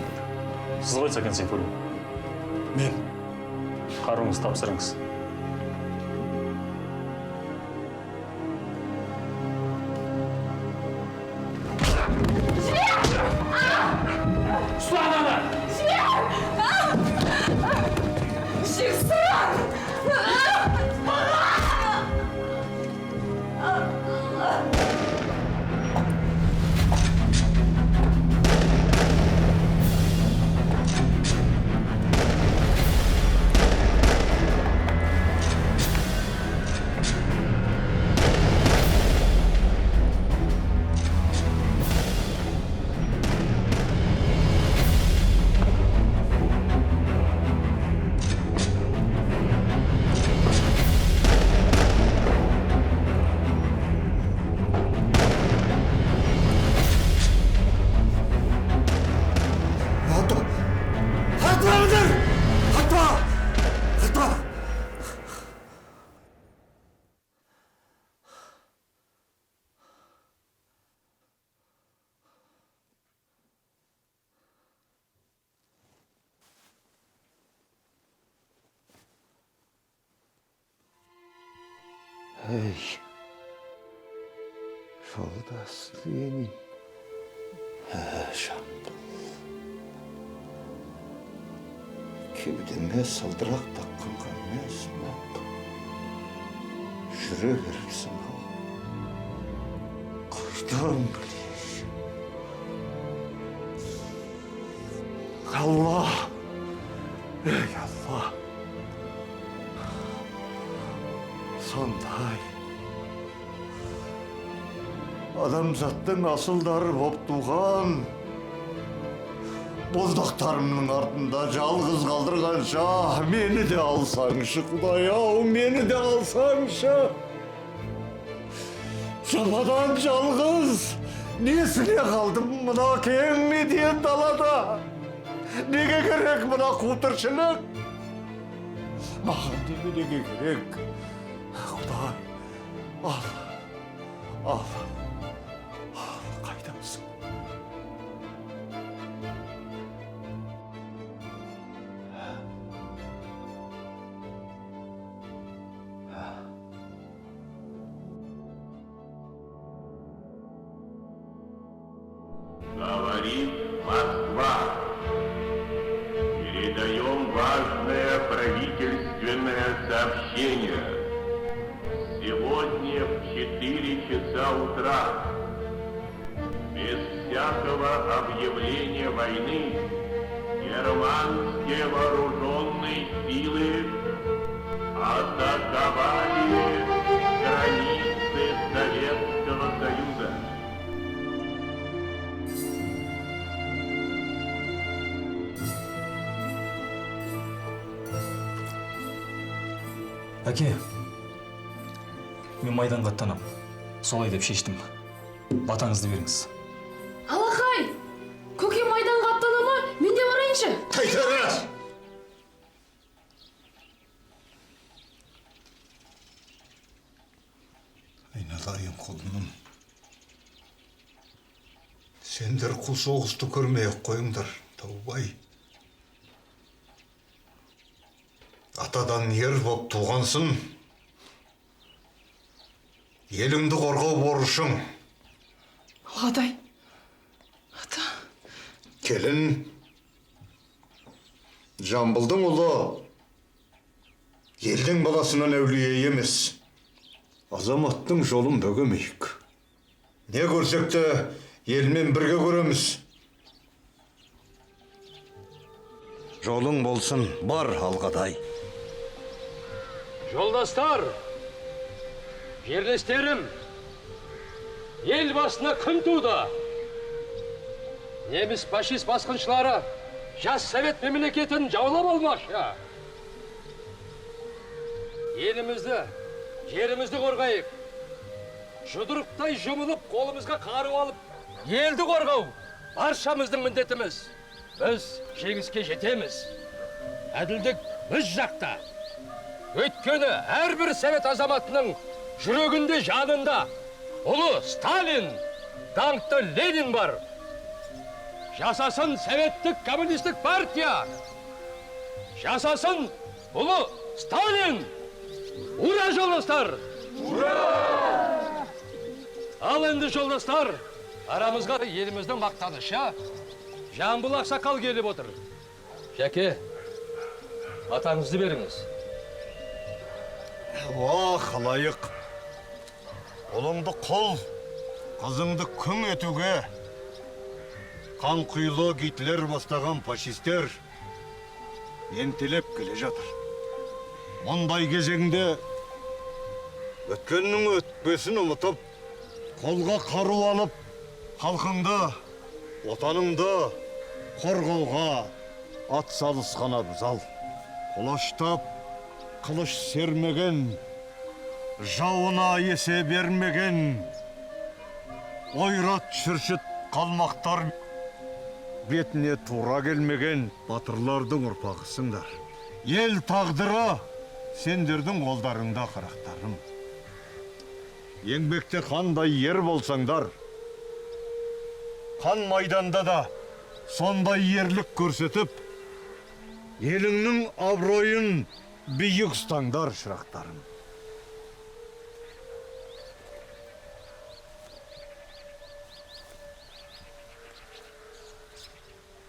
Сіз ғой Сәкен Сейфуллин? Мен. Қаруыңыз тапсырыңыз. Ұстан ана! Жексұран! Ey, жолдас Ленин. Жамбыл. Кеудеме сылдырақ таққанға емесмін. Жүре берілсін ал. Қырдан білеш. Алла! Ey Allah! Сондай. Адамзаттың асылдары боп туған. Боздақтарымның артында жалғыз қалдырғанша, мені де алсаңшы, Құдай-ау, мені де алсаңшы. Жападан жалғыз, Несіне қалдым мына кең меден далада? Неге керек мына қутыршылық? Маған неге керек? Құдай, ал, қайдамсың? Говорит Москва. Передаем важное правительственное сообщение. Сегодня в 4 часа утра, без всякого объявления войны, германские вооруженные силы атаковали границы Советского Союза. Әке, мен майданға аттанам. Солай деп шештім. Батаңызды беріңіз. Алақай! Көке майданға аттана ма? Мен де барайыншы. Қайтара! Айналайын құлыным. Сендер қу соғысты көрмей-ақ қойыңдар, Таубай. Атадан ер боп туғансың. Еліңді қорғау борышың. Алғадай. Ата. Келін. Жамбылдың ұлы. Елдің баласынан әулие емес. Азаматтың жолын бөгемейік. Не көрсек те елмен бірге көреміз. Жолың болсын, бар Алғадай. Жолдастар, жерлестерім, ел басына күн туды. Неміс фашист басқыншылары жас совет мемлекетін жаулап алмақшы. Елімізді, жерімізді қорғайық. Жұдырықтай жұмылып, қолымызға қару алып, елді қорғау баршамыздың міндетіміз. Біз жеңіске жетеміз. Әділдік біз жақта. Өйткені әрбір совет азаматының жүрегінде, жанында ұлы Сталин, даңқты Ленин бар. Жасасын советтік коммунистік партия. Жасасын ұлы Сталин. Ура, жолдастар! Ура! Ал енді, жолдастар, арамызға еліміздің мақтанышы Жамбыл ақсақал келіп отыр. Жәке, атаңызды беріңіз. Халайық. Ұлыңды қол, қызыңды күң етуге қан құйлы Гитлер бастаған фашистер ентелеп келе жатыр. Мұндай кезеңде өткеннің өтпесін ұмытып, қолға қару алып, халқыңды, отаныңды қорғауға ат салысқан абзал. Құлаштап, қылыш сермеген, жауына есе бермеген, ойрат шүршіт қалмақтар бетіне тура келмеген батырлардың ұрпағысыңдар. Ел тағдыры сендердің қолдарыңда, қарақтарым. Еңбекте қандай ер болсаңдар, қан майданда да сондай ерлік көрсетіп, еліңнің абыройын биік ұстаңдар, шырақтарым.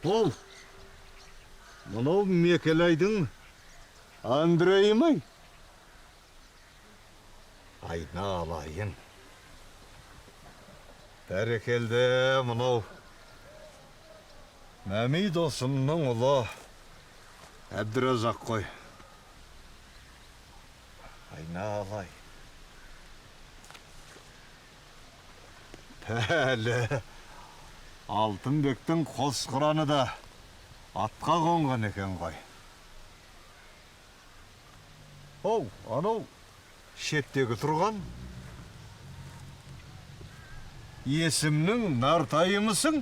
Бұл, мұнау Мекелайдың Андрейі май? Айналайын. Бәрекелді мұнау Мәми досымның ұлы Әбдіразақ қой. Айналай. Пәлі. Алтынбектің қос қыраны да атқа қонған екен ғой. Оу, анау шеттегі тұрған. Есімнің Нартайымысың?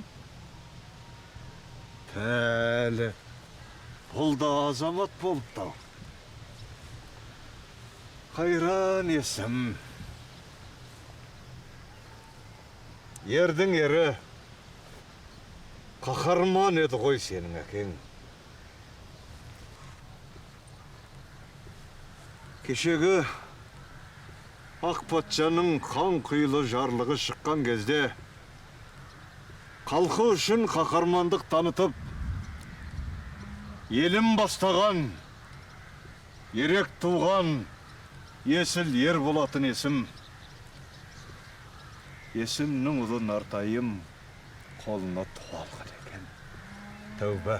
Пәлі, бұл да азамат болыпты. Қайран есім. Ердің ері, қаһарман еді ғой сенің әкең. Кешегі Ақ патшаның қан құйлы жарлығы шыққан кезде халқы үшін қаһармандық танытып, елім бастаған, ерек туған, есіл ер болатын есім. Есімнің ұлы Нартайым қолына туалған екен. Тәубә.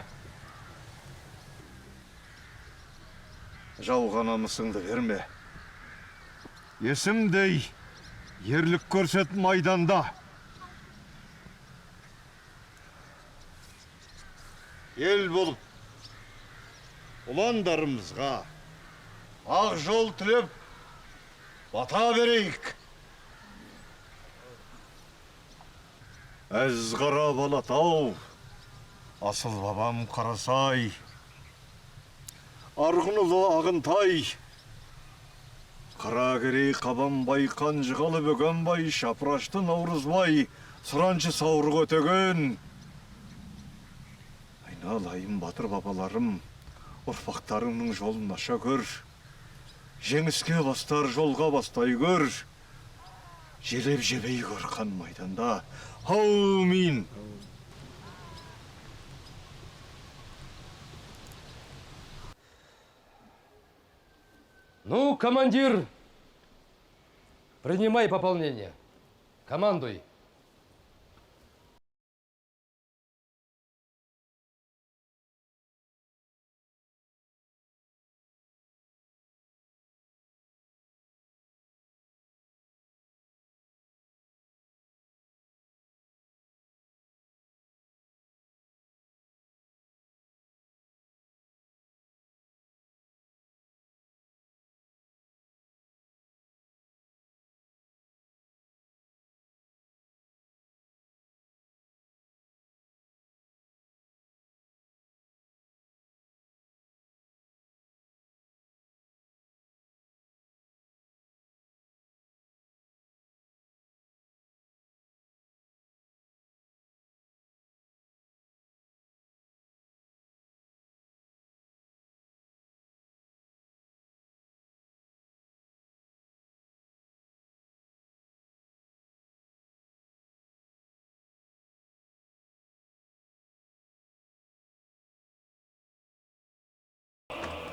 Жауға намысыңды берме. Есімдей ерлік көрсет майданда. Ел болып, ұландарымызға ақ жол тілеп, бата берейік. Әз қара Балатау, асыл бабам Қарасай, Арғынұлы Ағынтай, Қаракерей Қабанбай, Қанжығалы Бөгенбай, Шапырашты Наурызбай, Сұраншы Сауырғы Өтеген. Айналайым батыр бабаларым, ұрпақтарыңның жолын аша көр. Жеңіске бастар жолға бастай көр. Желеп жебей көр қан майданда. Аумин! Ну, командир, принимай пополнение. Командуй.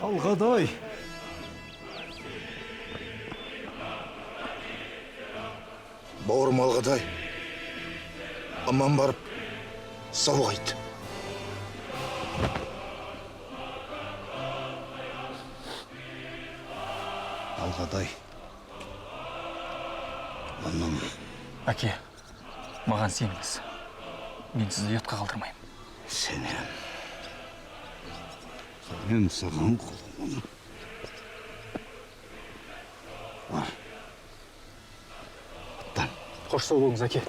Алғадай. Бауырым Алғадай. Аман барып, сау қайт. Алғадай. Мұным. Әке, маған сеніңіз. Мен сізді ұятқа қалдырмайым. Сенем. Мен саған құлымын. Бар. Аттан. Қош сау болыңыз, әке.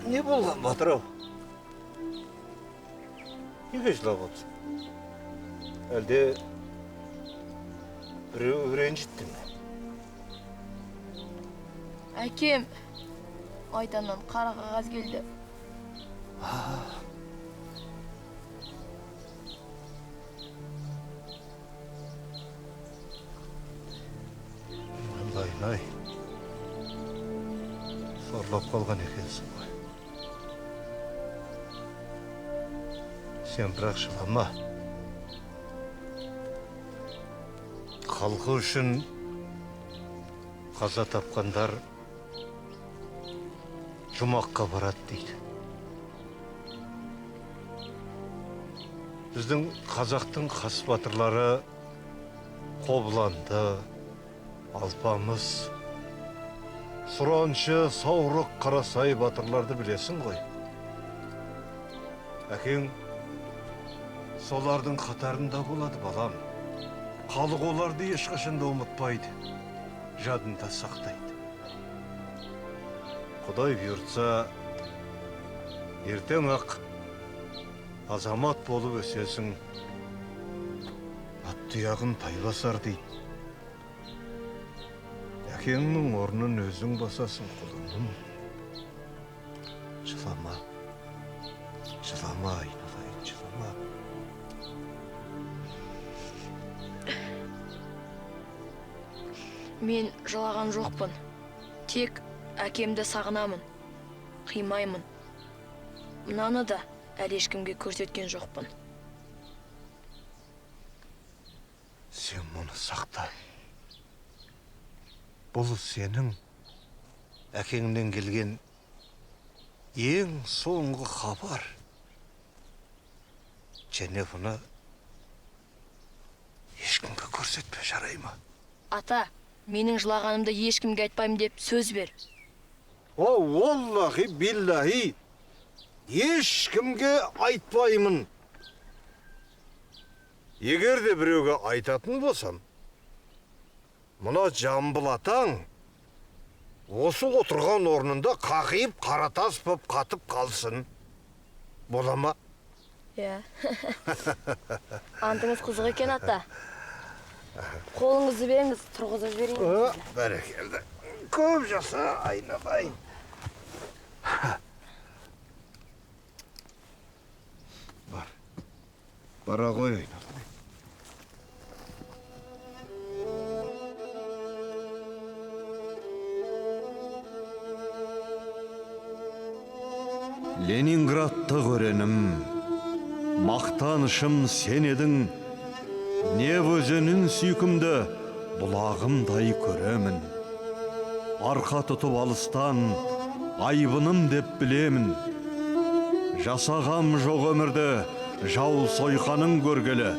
Не болған батыр-ау? Неге жылап отырсың? Әлде біреу ренжітті ме? Әкем, Айтаннан қара қағаз келді. Ай, сорлап қалған екенсің ғой. Сен бірақ жылама. Халқы үшін қаза тапқандар жұмаққа барады дейді. Біздің қазақтың қас батырлары Қобыланды, Алпамыс, Сұраншы, Саурық, Қарасай батырларды білесің ғой. Әкең солардың қатарында болады, балам. Халық оларды ешқашанда ұмытпайды, жадында сақтайды. Құдай бұйыртса, ертең ақ азамат болып өсесің, ат-тұяғын тай басар дейді. Әкеңнің орнын өзің басасың, құлыным. Жылама, айналайын, жылама. Мен жылаған жоқпын. Тек әкемді сағынамын, қимаймын. Мынаны да әлі ешкімге көрсеткен жоқпын. Сен мұны сақта. Бұл сенің әкеңнен келген ең соңғы хабар. Және бұны ешкімге көрсетпе, жарай ма? Ата, менің жылағанымды ешкімге айтпаймын деп сөз бер. Аллахи биллахи, ешкімге айтпаймын. Егер де біреуге айтатын болсам, мұна Жамбыл атаң осы отырған орнында қақиып қаратас боп қатып қалсын. Бола ма? Иә. Антыңыз қызық екен, ата. Қолыңызды беріңіз, тұрғызып жіберейін. Бәрекелді. Көп жаса, айналайын. Бара ғой, айналайын. Ленинградты көренім, мақтанышым сен едің, Нев өзенін сүйкімді бұлағымдай көремін. Арқа тұтып алыстан айбыным деп білемін. Жасағам жоқ өмірді жау сойқаның көргелі.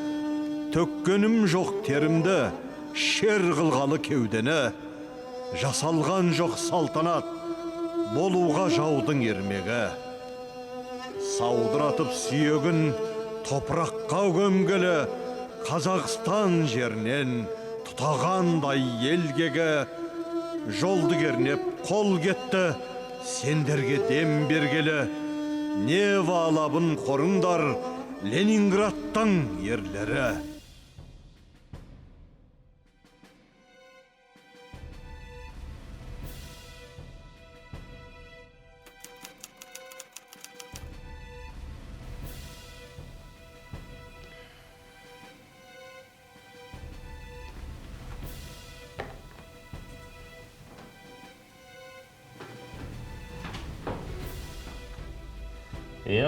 Төккенім жоқ терімді шер қылғалы кеудені. Жасалған жоқ салтанат болуға жаудың ермегі. Саудыратып сүйегін топыраққа көмгелі. Қазақстан жерінен тұтағандай елгегі. Жолды кернеп қол кетті, сендерге дем бергелі. Нев алабын қорыңдар, Ленинградтың ерлері.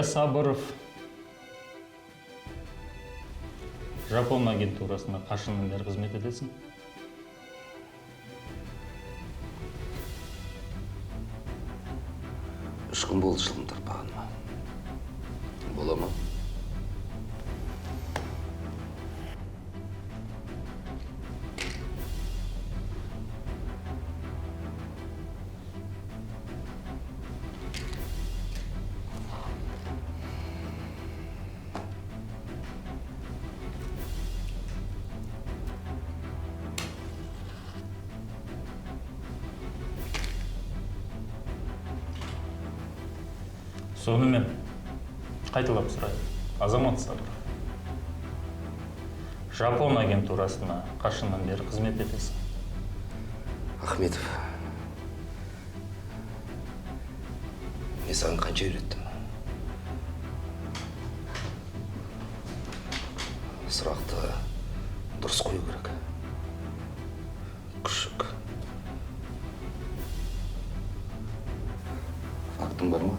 Сабыров. Жапон агентурасына қашаннан бері қызмет етесің? Үш күн болды жылым тартпағаныма. Бола ма? Сонымен қайталап сұрайын. Азамат Сабыров. Жапон агентурасына қашаннан бері қызмет етесің? Ахметов, мен саған қанша үйреттім? Сұрақты дұрыс қою керек. Күшік. Фактың бар ма?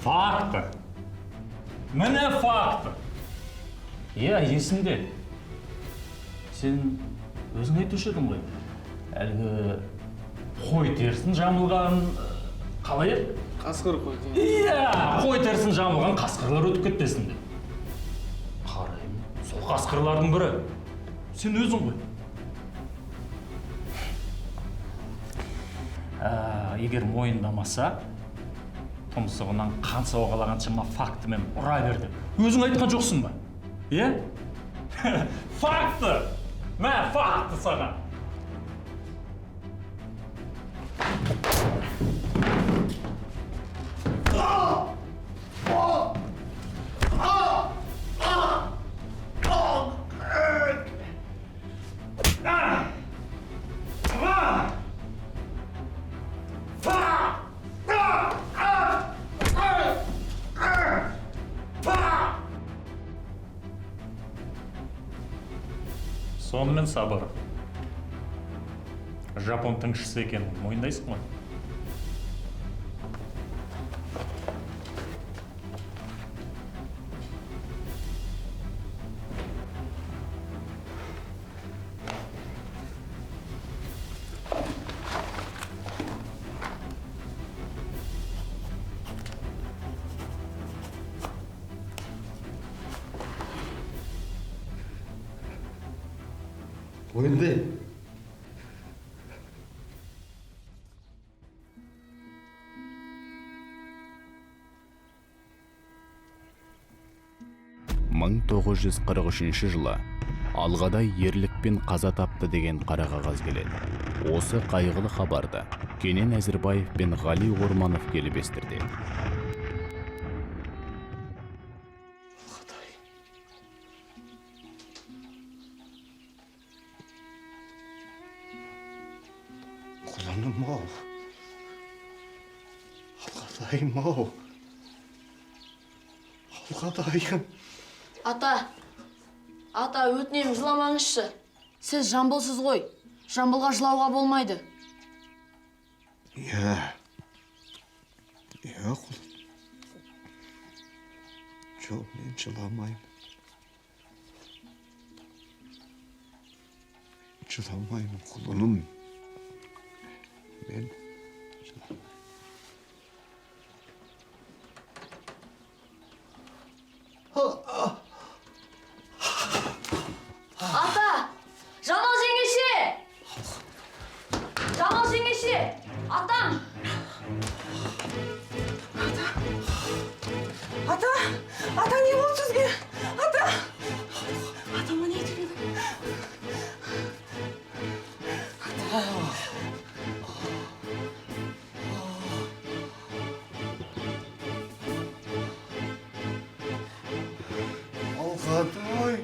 Факты. Міне факты. Иә, есімде. Сен өзің айтушы едің ғой. Әлгі қой терісін жамылған қалай еді? Қасқыр қой. Иә, қой терісін жамылған қасқырлар өтіп кетпесін деп. Қараймын, сол қасқырлардың бірі. Сен өзің ғой. Егер мойындамаса, тұмсығынан қан сауғалағаншама фактімен ұра берді. Өзің айтқан жоқсың ба? Е? Факты! Мә, факты саған! Сонымен Сабыров. Жапон тыңшысы екенін мойындайсың ғой? Ойынды. Мың 943 жылы Алғадай ерлікпен қаза тапты деген қара қағаз келеді. Осы қайғылы хабарды Кенен Әзірбаев пен Ғали Орманов келіп естірді. Құланым-ау, Алғадайым-ау, Алғадайым. Ата, өтінем жыламаңызшы. Сіз жамбылсыз ғой. Жамбылға жылауға болмайды. Иә, құлым. Жоқ, мен жыламайым. Жыламайым, құлыным. Мен Ата! Жамал жеңеше! Жамал жеңеше! Атам! Ата не болды сізге? Атама не етіп еді? Алғадай.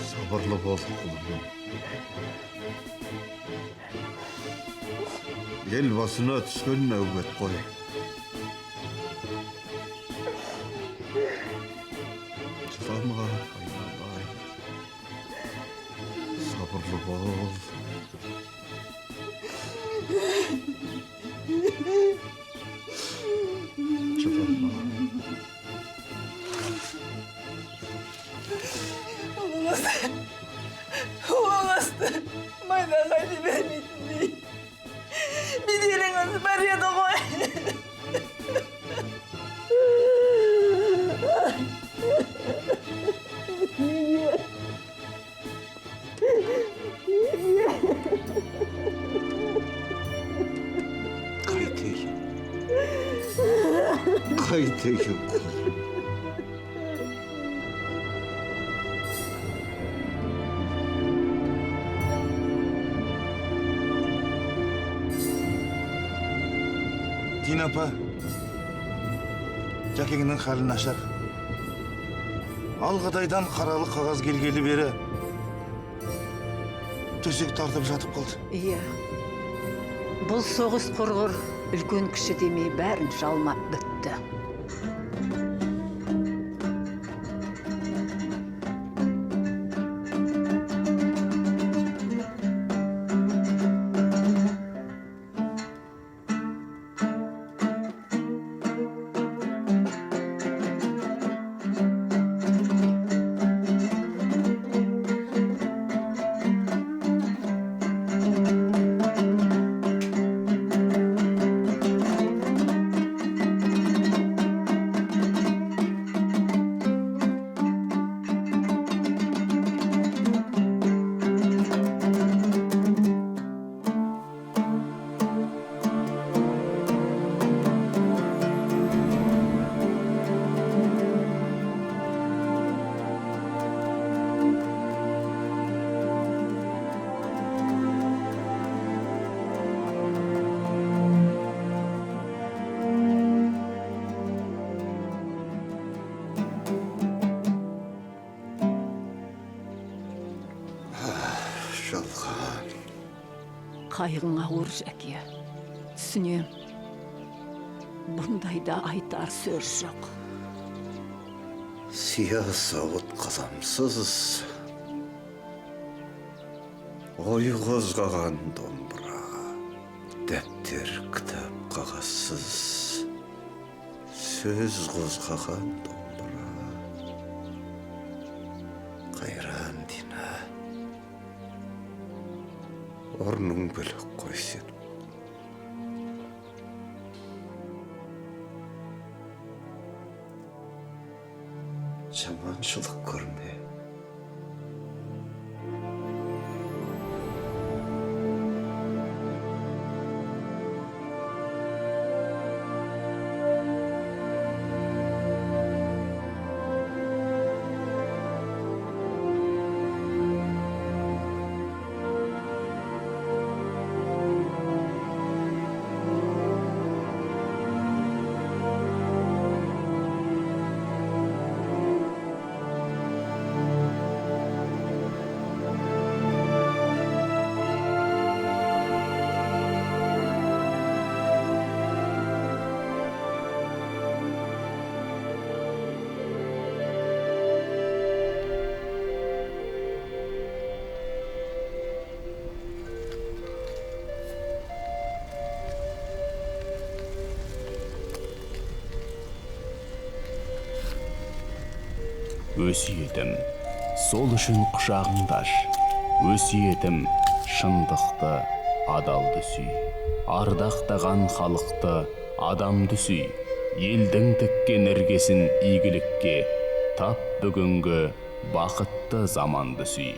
Sabırlı бол, құлыным. Ел басына түскен нәубет қой. Жылама, айналайын. сабырлы бол. Ұлыңызды майдаға жібермейтіндей. Беделіңіз бар еді ғой. Қайтейін. Дина апа, Жәкеңнің халі нашар. Алғадайдан қаралы қағаз келгелі бері төсек тартып жатып қалды. Иә. Бұл соғыс құрғыр үлкен кіші демей бәрін жалмап бітті. Қайғың ауыр, Жәке. Түсінем. Бұндайда айтар сөз жоқ. Сия сауыт қаламсыз, ой қозғаған домбыра, дәптер кітап қағазсыз, сөз қозғаған домбыра. Қайран Дина, орның бөлік қойсын. Жаманшылық көрме. Өсиетім, сол үшін құшағыңды аш. Өсиетім, шындықты, адалды сүй. Ардақтаған халықты, адамды сүй. Елдің тіккен іргесін игілікке, тап бүгінгі бақытты заманды сүй.